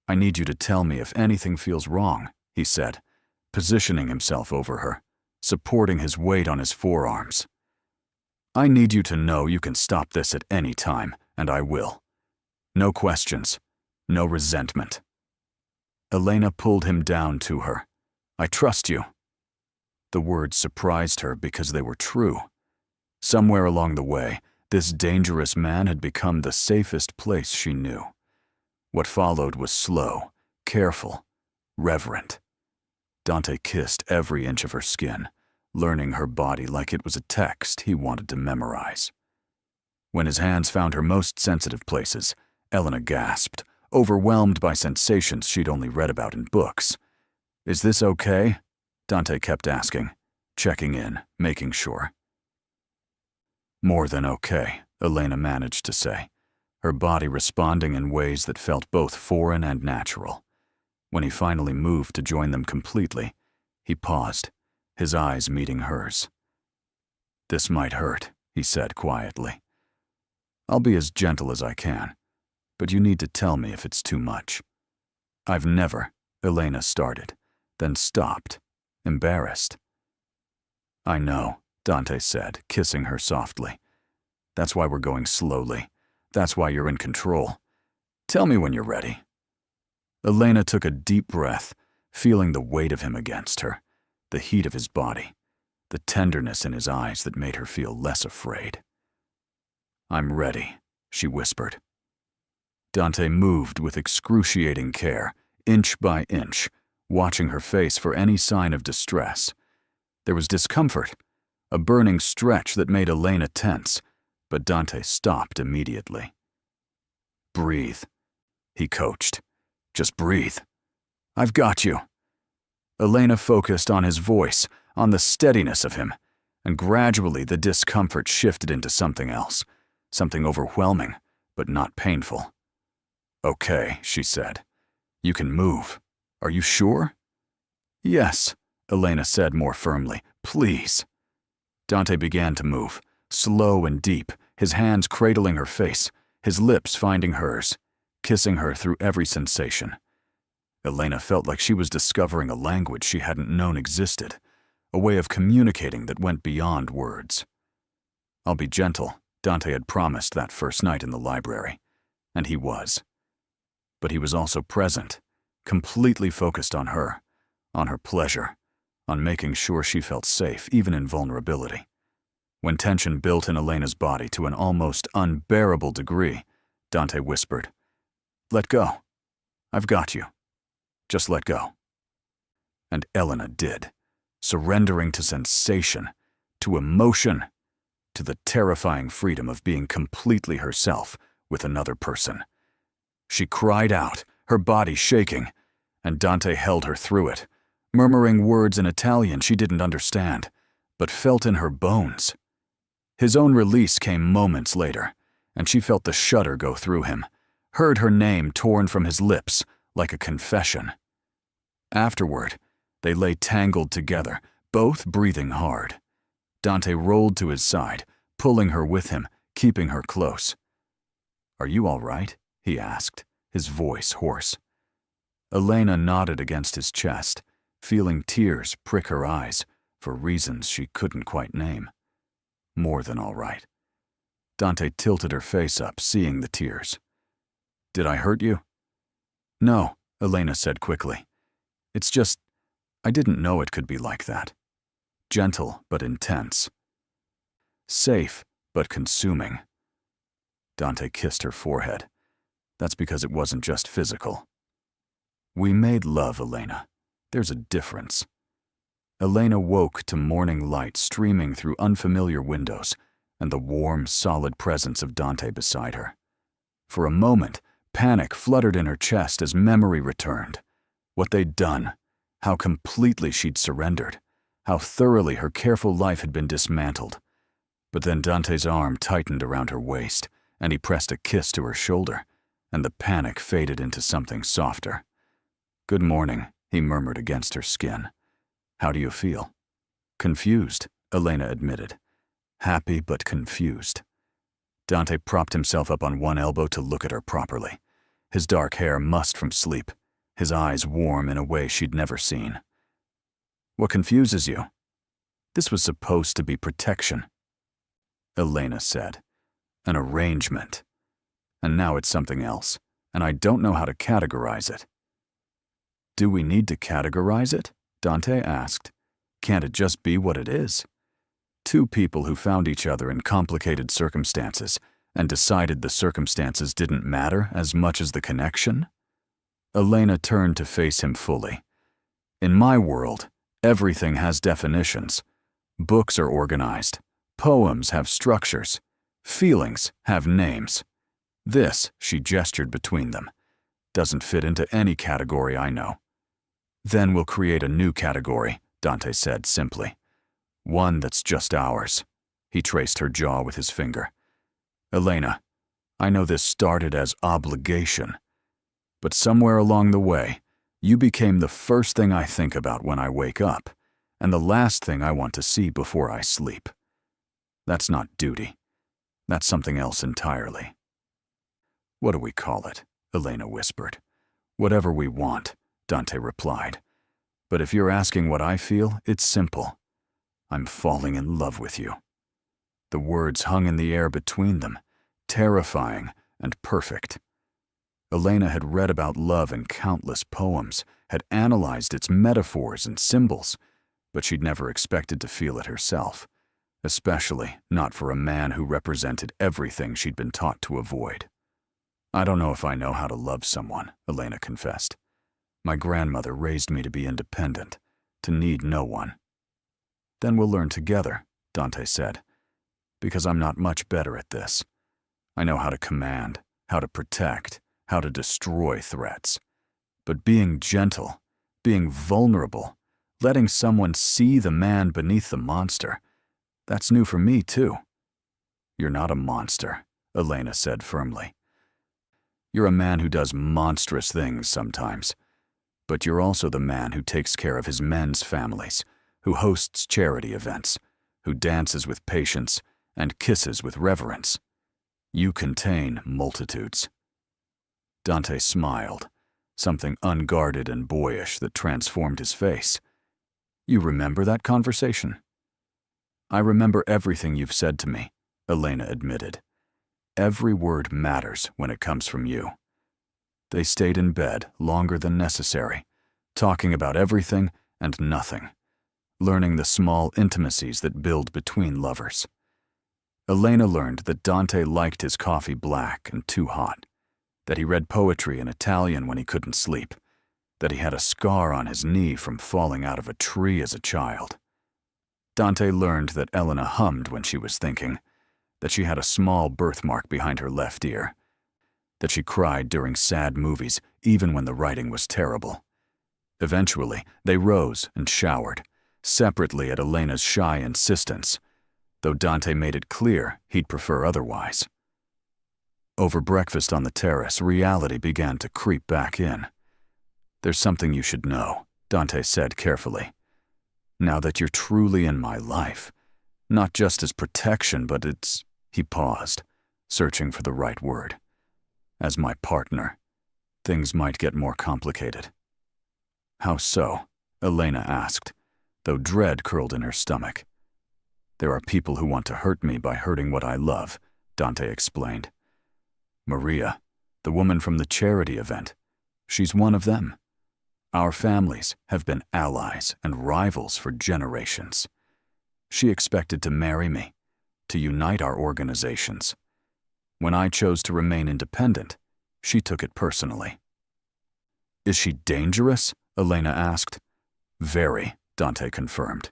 "I need you to tell me if anything feels wrong," he said, positioning himself over her, supporting his weight on his forearms. "I need you to know you can stop this at any time, and I will. No questions, no resentment." Elena pulled him down to her. "I trust you." The words surprised her because they were true. Somewhere along the way, this dangerous man had become the safest place she knew. What followed was slow, careful, reverent. Dante kissed every inch of her skin, learning her body like it was a text he wanted to memorize. When his hands found her most sensitive places, Elena gasped, overwhelmed by sensations she'd only read about in books. "Is this okay?" Dante kept asking, checking in, making sure. "More than okay," Elena managed to say, her body responding in ways that felt both foreign and natural. When he finally moved to join them completely, he paused, his eyes meeting hers. "This might hurt," he said quietly. "I'll be as gentle as I can, but you need to tell me if it's too much." "I've never," Elena started, then stopped, embarrassed. "I know," Dante said, kissing her softly. "That's why we're going slowly. That's why you're in control. Tell me when you're ready." Elena took a deep breath, feeling the weight of him against her, the heat of his body, the tenderness in his eyes that made her feel less afraid. "I'm ready," she whispered. Dante moved with excruciating care, inch by inch, watching her face for any sign of distress. There was discomfort, a burning stretch that made Elena tense, but Dante stopped immediately. "Breathe," he coached. "Just breathe. I've got you." Elena focused on his voice, on the steadiness of him, and gradually the discomfort shifted into something else, something overwhelming, but not painful. "Okay," she said. "You can move. Are you sure?" "Yes," Elena said more firmly. "Please." Dante began to move, slow and deep, his hands cradling her face, his lips finding hers, kissing her through every sensation. Elena felt like she was discovering a language she hadn't known existed, a way of communicating that went beyond words. "I'll be gentle," Dante had promised that first night in the library, and he was. But he was also present, completely focused on her pleasure, on making sure she felt safe even in vulnerability. When tension built in Elena's body to an almost unbearable degree, Dante whispered, "Let go. I've got you. Just let go." And Elena did, surrendering to sensation, to emotion, to the terrifying freedom of being completely herself with another person. She cried out, her body shaking, and Dante held her through it, murmuring words in Italian she didn't understand, but felt in her bones. His own release came moments later, and she felt the shudder go through him, heard her name torn from his lips like a confession. Afterward, they lay tangled together, both breathing hard. Dante rolled to his side, pulling her with him, keeping her close. "Are you all right?" he asked, his voice hoarse. Elena nodded against his chest, feeling tears prick her eyes for reasons she couldn't quite name. More than all right. Dante tilted her face up, seeing the tears. "Did I hurt you?" "No," Elena said quickly. "It's just, I didn't know it could be like that. Gentle but intense. Safe but consuming." Dante kissed her forehead. "That's because it wasn't just physical." "We made love, Elena. There's a difference." Elena woke to morning light streaming through unfamiliar windows, and the warm, solid presence of Dante beside her. For a moment, panic fluttered in her chest as memory returned. What they'd done, how completely she'd surrendered, how thoroughly her careful life had been dismantled. But then Dante's arm tightened around her waist, and he pressed a kiss to her shoulder, and the panic faded into something softer. "Good morning," he murmured against her skin. "How do you feel?" "Confused," Elena admitted. "Happy but confused." Dante propped himself up on one elbow to look at her properly, his dark hair mussed from sleep, his eyes warm in a way she'd never seen. "What confuses you?" "This was supposed to be protection," Elena said. "An arrangement. And now it's something else, and I don't know how to categorize it." "Do we need to categorize it?" Dante asked. "Can't it just be what it is? Two people who found each other in complicated circumstances and decided the circumstances didn't matter as much as the connection?" Elena turned to face him fully. "In my world, everything has definitions. Books are organized. Poems have structures. Feelings have names. This," she gestured between them, "doesn't fit into any category I know." "Then we'll create a new category," Dante said simply. "One that's just ours." He traced her jaw with his finger. "Elena, I know this started as obligation, but somewhere along the way, you became the first thing I think about when I wake up, and the last thing I want to see before I sleep. That's not duty. That's something else entirely." "What do we call it?" Elena whispered. "Whatever we want," Dante replied. "But if you're asking what I feel, it's simple. I'm falling in love with you." The words hung in the air between them, terrifying and perfect. Elena had read about love in countless poems, had analyzed its metaphors and symbols, but she'd never expected to feel it herself, especially not for a man who represented everything she'd been taught to avoid. "I don't know if I know how to love someone," Elena confessed. "My grandmother raised me to be independent, to need no one." "Then we'll learn together," Dante said, "because I'm not much better at this. I know how to command, how to protect, how to destroy threats. But being gentle, being vulnerable, letting someone see the man beneath the monster, that's new for me too." "You're not a monster," Elena said firmly. "You're a man who does monstrous things sometimes, but you're also the man who takes care of his men's families, who hosts charity events, who dances with patience and kisses with reverence. You contain multitudes." Dante smiled, something unguarded and boyish that transformed his face. "You remember that conversation?" "I remember everything you've said to me," Elena admitted. "Every word matters when it comes from you." They stayed in bed longer than necessary, talking about everything and nothing, learning the small intimacies that build between lovers. Elena learned that Dante liked his coffee black and too hot, that he read poetry in Italian when he couldn't sleep, that he had a scar on his knee from falling out of a tree as a child. Dante learned that Elena hummed when she was thinking, that she had a small birthmark behind her left ear, that she cried during sad movies even when the writing was terrible. Eventually, they rose and showered, separately at Elena's shy insistence, though Dante made it clear he'd prefer otherwise. Over breakfast on the terrace, reality began to creep back in. "There's something you should know," Dante said carefully. "Now that you're truly in my life, not just as protection, but it's—" He paused, searching for the right word. "As my partner, things might get more complicated." "How so?" Elena asked, though dread curled in her stomach. "There are people who want to hurt me by hurting what I love," Dante explained. "Maria, the woman from the charity event, she's one of them. Our families have been allies and rivals for generations. She expected to marry me, to unite our organizations. When I chose to remain independent, she took it personally." "Is she dangerous?" Elena asked. "Very," Dante confirmed.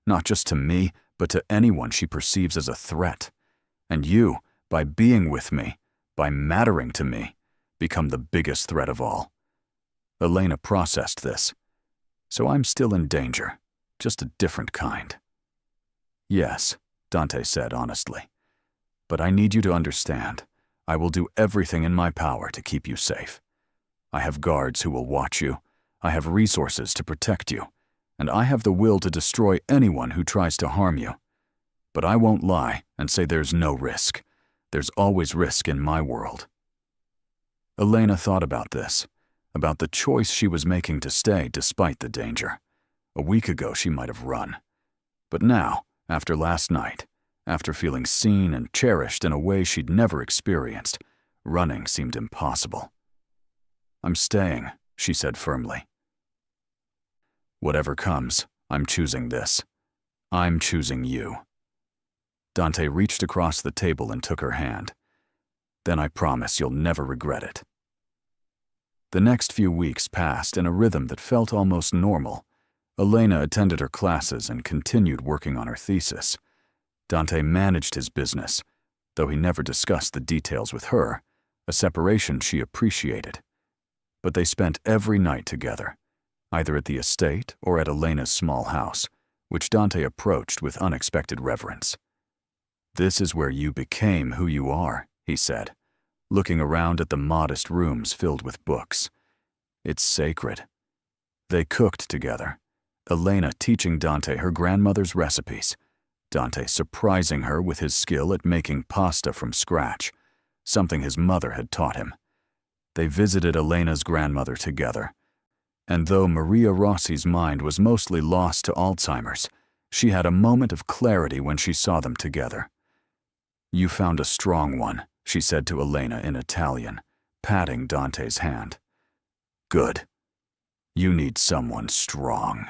"Not just to me, but to anyone she perceives as a threat. And you, by being with me, by mattering to me, become the biggest threat of all. Elena processed this. So I'm still in danger, just a different kind. Yes, Dante said honestly. But I need you to understand. I will do everything in my power to keep you safe. I have guards who will watch you. I have resources to protect you. And I have the will to destroy anyone who tries to harm you. But I won't lie and say there's no risk. There's always risk in my world. Elena thought about this, about the choice she was making to stay despite the danger. A week ago she might have run. But now, after last night, after feeling seen and cherished in a way she'd never experienced, running seemed impossible. I'm staying, she said firmly. Whatever comes, I'm choosing this. I'm choosing you. Dante reached across the table and took her hand. Then I promise you'll never regret it. The next few weeks passed in a rhythm that felt almost normal. Elena attended her classes and continued working on her thesis. Dante managed his business, though he never discussed the details with her, a separation she appreciated. But they spent every night together, either at the estate or at Elena's small house, which Dante approached with unexpected reverence. This is where you became who you are, he said, looking around at the modest rooms filled with books. It's sacred. They cooked together, Elena teaching Dante her grandmother's recipes, Dante surprising her with his skill at making pasta from scratch, something his mother had taught him. They visited Elena's grandmother together, and though Maria Rossi's mind was mostly lost to Alzheimer's, she had a moment of clarity when she saw them together. You found a strong one, she said to Elena in Italian, patting Dante's hand. Good. You need someone strong.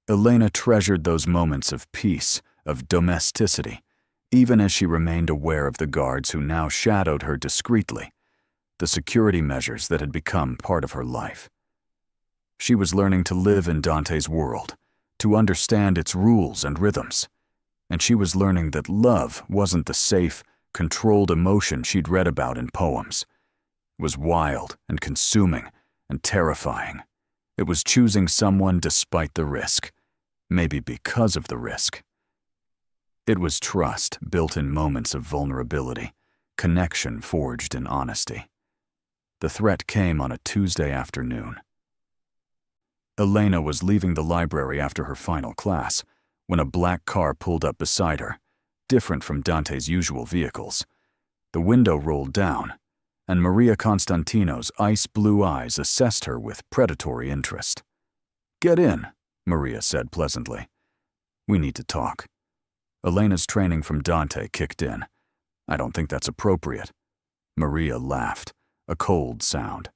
Elena treasured those moments of peace, of domesticity, even as she remained aware of the guards who now shadowed her discreetly, the security measures that had become part of her life. She was learning to live in Dante's world, to understand its rules and rhythms, and she was learning that love wasn't the safe, controlled emotion she'd read about in poems. It was wild and consuming and terrifying. It was choosing someone despite the risk, maybe because of the risk. It was trust built in moments of vulnerability, connection forged in honesty. The threat came on a Tuesday afternoon. Elena was leaving the library after her final class when a black car pulled up beside her, different from Dante's usual vehicles. The window rolled down, and Maria Constantino's ice-blue eyes assessed her with predatory interest. "Get in," Maria said pleasantly. "We need to talk." Elena's training from Dante kicked in. "I don't think that's appropriate." Maria laughed, a cold sound.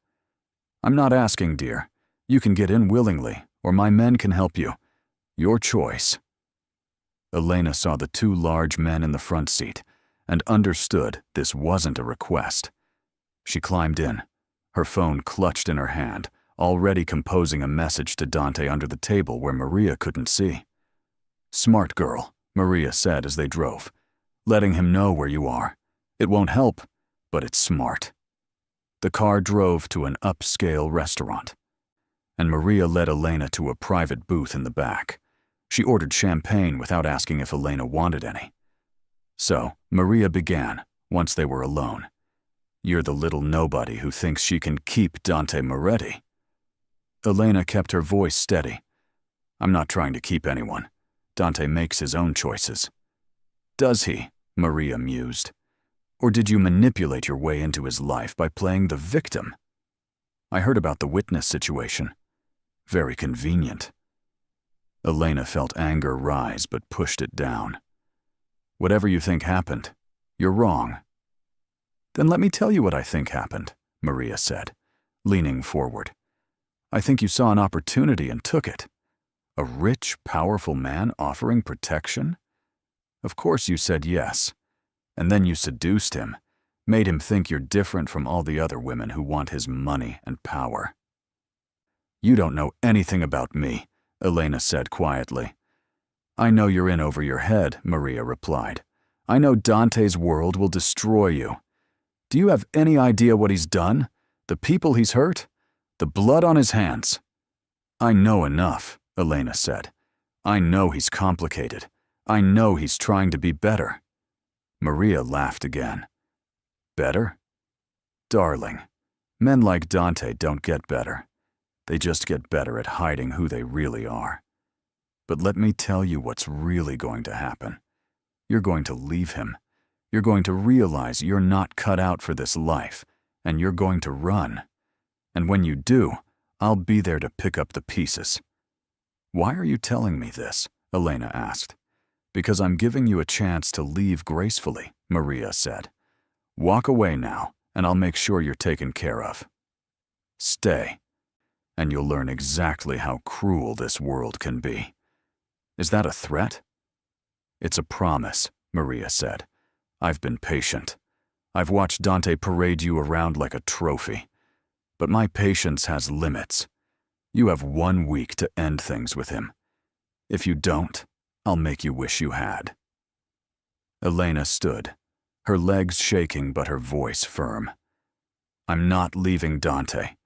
"I'm not asking, dear. You can get in willingly, or my men can help you. Your choice." Elena saw the two large men in the front seat and understood this wasn't a request. She climbed in, her phone clutched in her hand, already composing a message to Dante under the table where Maria couldn't see. "Smart girl," Maria said as they drove, "letting him know where you are. It won't help, but it's smart." The car drove to an upscale restaurant, and Maria led Elena to a private booth in the back. She ordered champagne without asking if Elena wanted any. So, Maria began, once they were alone. "You're the little nobody who thinks she can keep Dante Moretti." Elena kept her voice steady. "I'm not trying to keep anyone. Dante makes his own choices." "Does he?" Maria mused. "Or did you manipulate your way into his life by playing the victim?" "I heard about the witness situation. Very convenient." Elena felt anger rise but pushed it down. "Whatever you think happened, you're wrong." "Then let me tell you what I think happened," Maria said, leaning forward. "I think you saw an opportunity and took it. A rich, powerful man offering protection? Of course you said yes. And then you seduced him, made him think you're different from all the other women who want his money and power." "You don't know anything about me," Elena said quietly. "I know you're in over your head," Maria replied. I know Dante's world will destroy you. Do you have any idea what he's done? The people he's hurt? The blood on his hands?" "I know enough," Elena said. "I know he's complicated. I know he's trying to be better." Maria laughed again. "Better? Darling, men like Dante don't get better. They just get better at hiding who they really are. But let me tell you what's really going to happen. You're going to leave him. You're going to realize you're not cut out for this life, and you're going to run. And when you do, I'll be there to pick up the pieces." "Why are you telling me this?" Elena asked. "Because I'm giving you a chance to leave gracefully," Maria said. "Walk away now, and I'll make sure you're taken care of. Stay, and you'll learn exactly how cruel this world can be." "Is that a threat?" "It's a promise," Maria said. "I've been patient. I've watched Dante parade you around like a trophy. But my patience has limits. You have 1 week to end things with him. If you don't, I'll make you wish you had." Elena stood, her legs shaking but her voice firm. "I'm not leaving Dante.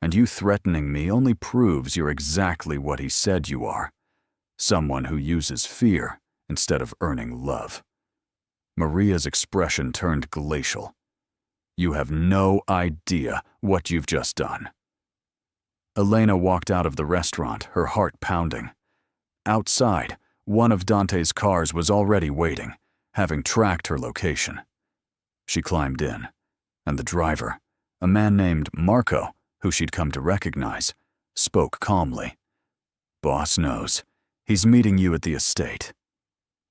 And you threatening me only proves you're exactly what he said you are. Someone who uses fear instead of earning love." Maria's expression turned glacial. "You have no idea what you've just done." Elena walked out of the restaurant, her heart pounding. Outside, one of Dante's cars was already waiting, having tracked her location. She climbed in, and the driver, a man named Marco, who she'd come to recognize, spoke calmly. "Boss knows. He's meeting you at the estate."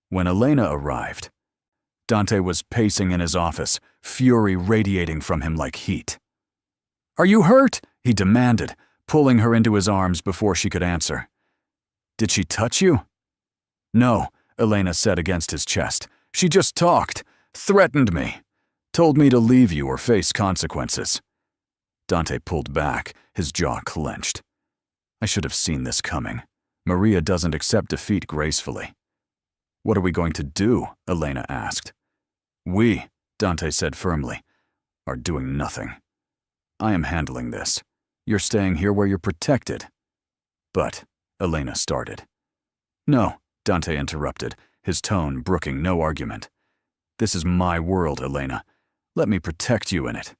When Elena arrived, Dante was pacing in his office, fury radiating from him like heat. "Are you hurt?" he demanded, pulling her into his arms before she could answer. "Did she touch you?" "No," Elena said against his chest. "She just talked, threatened me, told me to leave you or face consequences." Dante pulled back, his jaw clenched. "I should have seen this coming. Maria doesn't accept defeat gracefully." "What are we going to do?" Elena asked. "We," Dante said firmly, "are doing nothing. I am handling this. You're staying here where you're protected." "But," Elena started. "No," Dante interrupted, his tone brooking no argument. "This is my world, Elena. Let me protect you in it."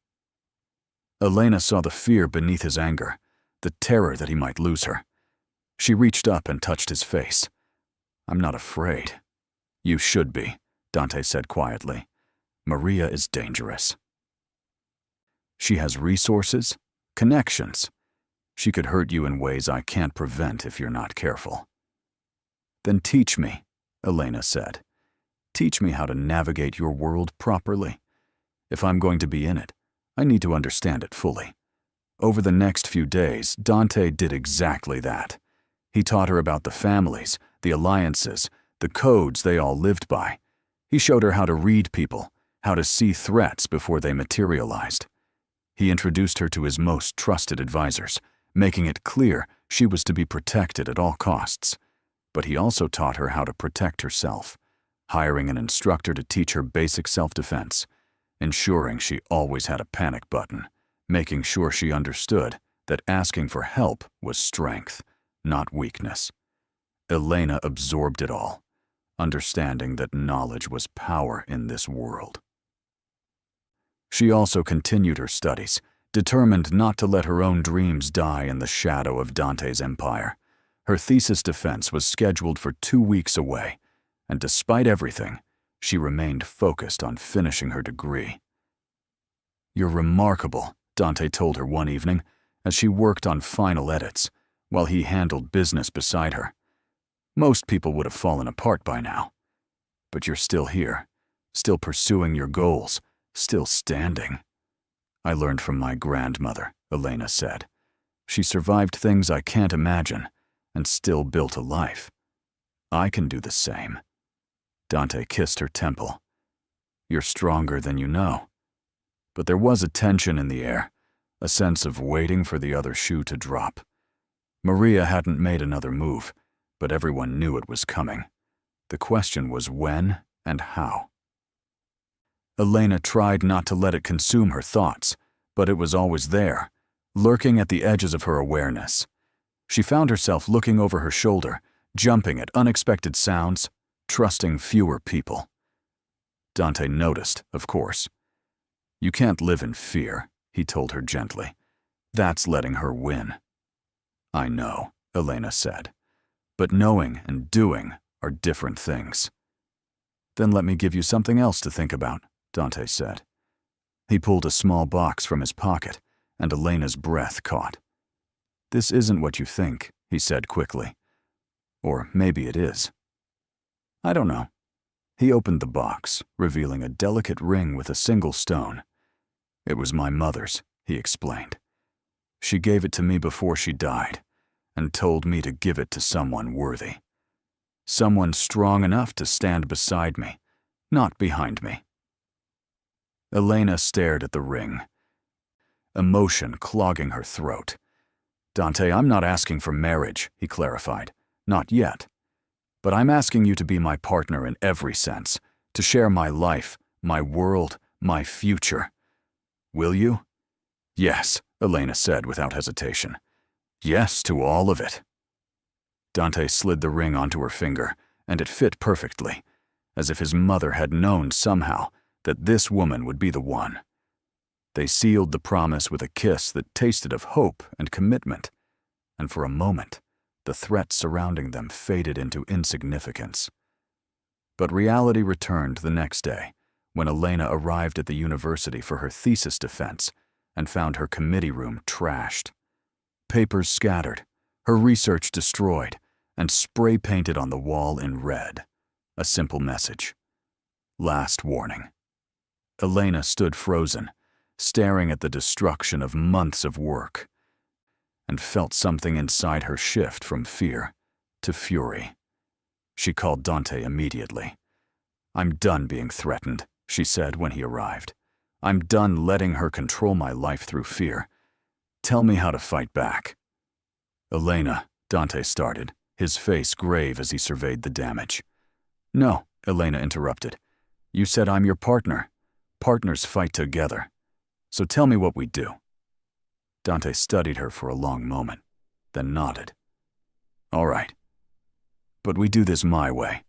Elena saw the fear beneath his anger, the terror that he might lose her. She reached up and touched his face. "I'm not afraid." "You should be," Dante said quietly. "Maria is dangerous. She has resources, connections. She could hurt you in ways I can't prevent if you're not careful." "Then teach me," Elena said. "Teach me how to navigate your world properly. If I'm going to be in it, I need to understand it fully." Over the next few days, Dante did exactly that. He taught her about the families, the alliances, the codes they all lived by. He showed her how to read people, how to see threats before they materialized. He introduced her to his most trusted advisors, making it clear she was to be protected at all costs. But he also taught her how to protect herself, hiring an instructor to teach her basic self-defense, ensuring she always had a panic button, making sure she understood that asking for help was strength, not weakness. Elena absorbed it all, understanding that knowledge was power in this world. She also continued her studies, determined not to let her own dreams die in the shadow of Dante's empire. Her thesis defense was scheduled for 2 weeks away, and despite everything, she remained focused on finishing her degree. "You're remarkable," Dante told her one evening, as she worked on final edits, while he handled business beside her. "Most people would have fallen apart by now. But you're still here, still pursuing your goals, still standing." "I learned from my grandmother," Elena said. "She survived things I can't imagine, and still built a life. I can do the same." Dante kissed her temple. "You're stronger than you know." But there was a tension in the air, a sense of waiting for the other shoe to drop. Maria hadn't made another move, but everyone knew it was coming. The question was when and how. Elena tried not to let it consume her thoughts, but it was always there, lurking at the edges of her awareness. She found herself looking over her shoulder, jumping at unexpected sounds, trusting fewer people. Dante noticed, of course. "You can't live in fear," he told her gently. "That's letting her win." "I know," Elena said. "But knowing and doing are different things." "Then let me give you something else to think about," Dante said. He pulled a small box from his pocket, and Elena's breath caught. "This isn't what you think," he said quickly. "Or maybe it is. I don't know." He opened the box, revealing a delicate ring with a single stone. "It was my mother's," he explained. "She gave it to me before she died, and told me to give it to someone worthy. Someone strong enough to stand beside me, not behind me." Elena stared at the ring, emotion clogging her throat. "Dante, I'm not asking for marriage," he clarified. "Not yet. But I'm asking you to be my partner in every sense, to share my life, my world, my future. Will you?" "Yes," Elena said without hesitation. "Yes to all of it." Dante slid the ring onto her finger, and it fit perfectly, as if his mother had known somehow that this woman would be the one. They sealed the promise with a kiss that tasted of hope and commitment, and for a moment, the threats surrounding them faded into insignificance. But reality returned the next day, when Elena arrived at the university for her thesis defense and found her committee room trashed. Papers scattered, her research destroyed, and spray-painted on the wall in red. A simple message. Last warning. Elena stood frozen, staring at the destruction of months of work, and felt something inside her shift from fear to fury. She called Dante immediately. "I'm done being threatened," she said when he arrived. "I'm done letting her control my life through fear. Tell me how to fight back." "Elena," Dante started, his face grave as he surveyed the damage. "No," Elena interrupted. "You said I'm your partner. Partners fight together. So tell me what we do." Dante studied her for a long moment, then nodded. "All right. But we do this my way."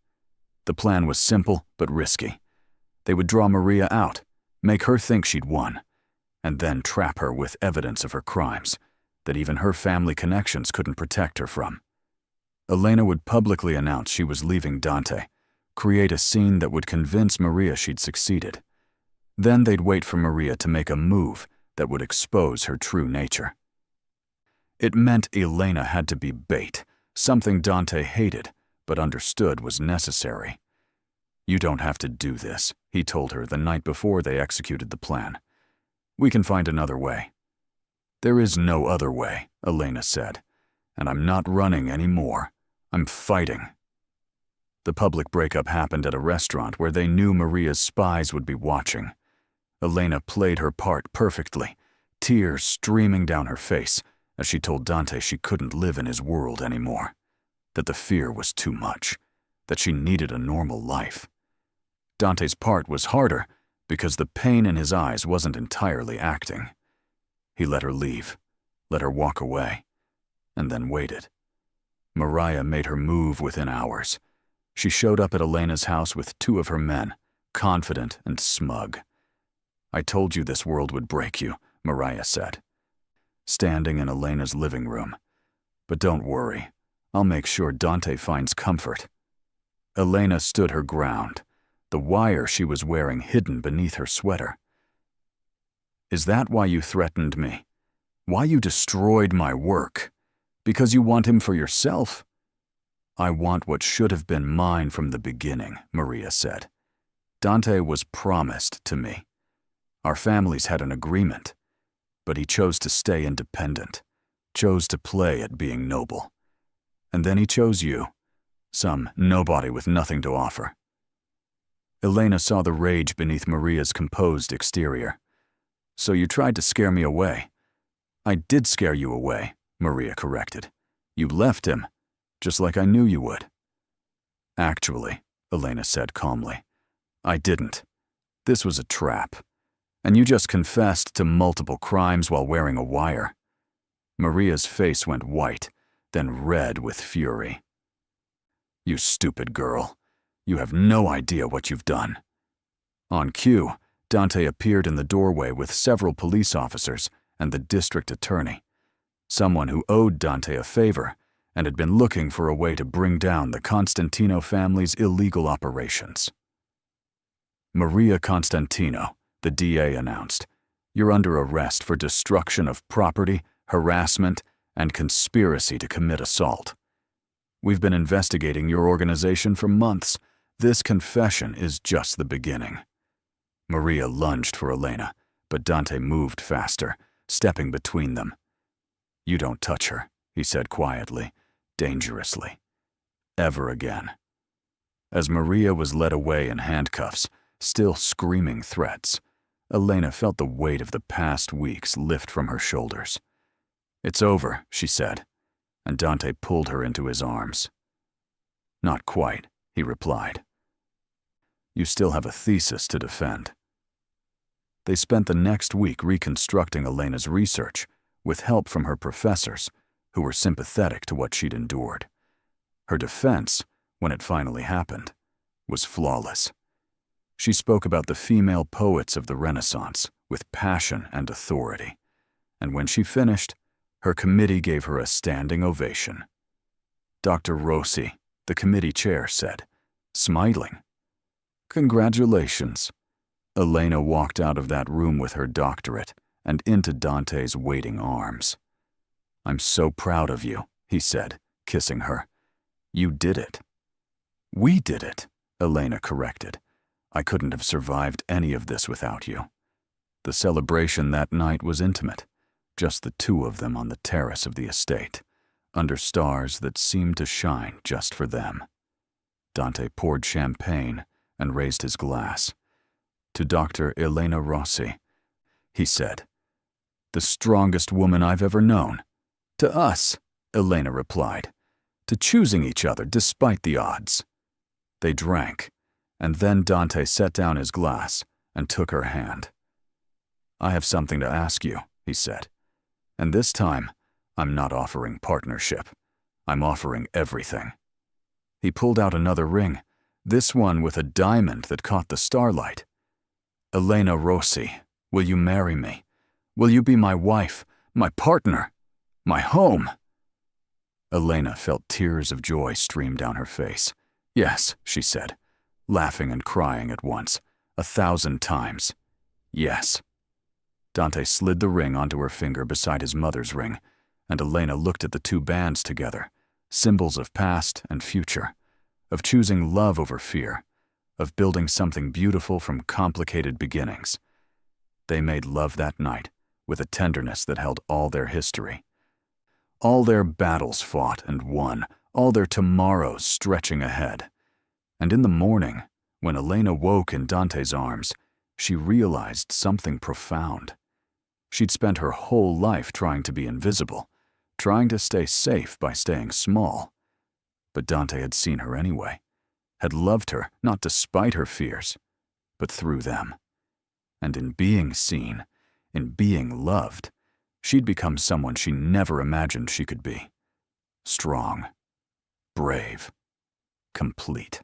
The plan was simple but risky. They would draw Maria out, make her think she'd won, and then trap her with evidence of her crimes that even her family connections couldn't protect her from. Elena would publicly announce she was leaving Dante, create a scene that would convince Maria she'd succeeded. Then they'd wait for Maria to make a move that would expose her true nature. It meant Elena had to be bait, something Dante hated but understood was necessary. "You don't have to do this," he told her the night before they executed the plan. "We can find another way." "There is no other way," Elena said, "and I'm not running anymore. I'm fighting." The public breakup happened at a restaurant where they knew Maria's spies would be watching. Elena played her part perfectly, tears streaming down her face as she told Dante she couldn't live in his world anymore, that the fear was too much, that she needed a normal life. Dante's part was harder because the pain in his eyes wasn't entirely acting. He let her leave, let her walk away, and then waited. Maria made her move within hours. She showed up at Elena's house with 2 of her men, confident and smug. "I told you this world would break you," Maria said, standing in Elena's living room. "But don't worry, I'll make sure Dante finds comfort." Elena stood her ground, the wire she was wearing hidden beneath her sweater. "Is that why you threatened me? Why you destroyed my work? Because you want him for yourself?" "I want what should have been mine from the beginning," Maria said. "Dante was promised to me. Our families had an agreement, but he chose to stay independent, chose to play at being noble. And then he chose you, some nobody with nothing to offer." Elena saw the rage beneath Maria's composed exterior. "So you tried to scare me away." "I did scare you away," Maria corrected. "You left him, just like I knew you would." "Actually," Elena said calmly, "I didn't. This was a trap. And you just confessed to multiple crimes while wearing a wire. Maria's face went white, then red with fury. You stupid girl. You have no idea what you've done. On cue, Dante appeared in the doorway with several police officers and the district attorney, someone who owed Dante a favor and had been looking for a way to bring down the Constantino family's illegal operations. Maria Constantino, the DA announced, you're under arrest for destruction of property, harassment, and conspiracy to commit assault. We've been investigating your organization for months. This confession is just the beginning. Maria lunged for Elena, but Dante moved faster, stepping between them. You don't touch her, he said quietly, dangerously. Ever again. As Maria was led away in handcuffs, still screaming threats, Elena felt the weight of the past weeks lift from her shoulders. It's over, she said, and Dante pulled her into his arms. Not quite, he replied. You still have a thesis to defend. They spent the next week reconstructing Elena's research, with help from her professors, who were sympathetic to what she'd endured. Her defense, when it finally happened, was flawless. She spoke about the female poets of the Renaissance with passion and authority, and when she finished, her committee gave her a standing ovation. Dr. Rossi, the committee chair, said, smiling, "Congratulations." Elena walked out of that room with her doctorate and into Dante's waiting arms. "I'm so proud of you," he said, kissing her. "You did it." "We did it," Elena corrected. "I couldn't have survived any of this without you." The celebration that night was intimate, just the two of them on the terrace of the estate, under stars that seemed to shine just for them. Dante poured champagne and raised his glass. To Dr. Elena Rossi, he said, "The strongest woman I've ever known." "To us," Elena replied, "to choosing each other despite the odds." They drank, and then Dante set down his glass and took her hand. "I have something to ask you," he said, "and this time I'm not offering partnership. I'm offering everything." He pulled out another ring, this one with a diamond that caught the starlight. "Elena Rossi, will you marry me? Will you be my wife, my partner, my home?" Elena felt tears of joy stream down her face. "Yes," she said, laughing and crying at once, 1,000 times. "Yes." Dante slid the ring onto her finger beside his mother's ring, and Elena looked at the two bands together, symbols of past and future, of choosing love over fear, of building something beautiful from complicated beginnings. They made love that night with a tenderness that held all their history. All their battles fought and won, all their tomorrows stretching ahead. And in the morning, when Elena woke in Dante's arms, she realized something profound. She'd spent her whole life trying to be invisible, trying to stay safe by staying small. But Dante had seen her anyway, had loved her not despite her fears, but through them. And in being seen, in being loved, she'd become someone she never imagined she could be. Strong, brave, complete.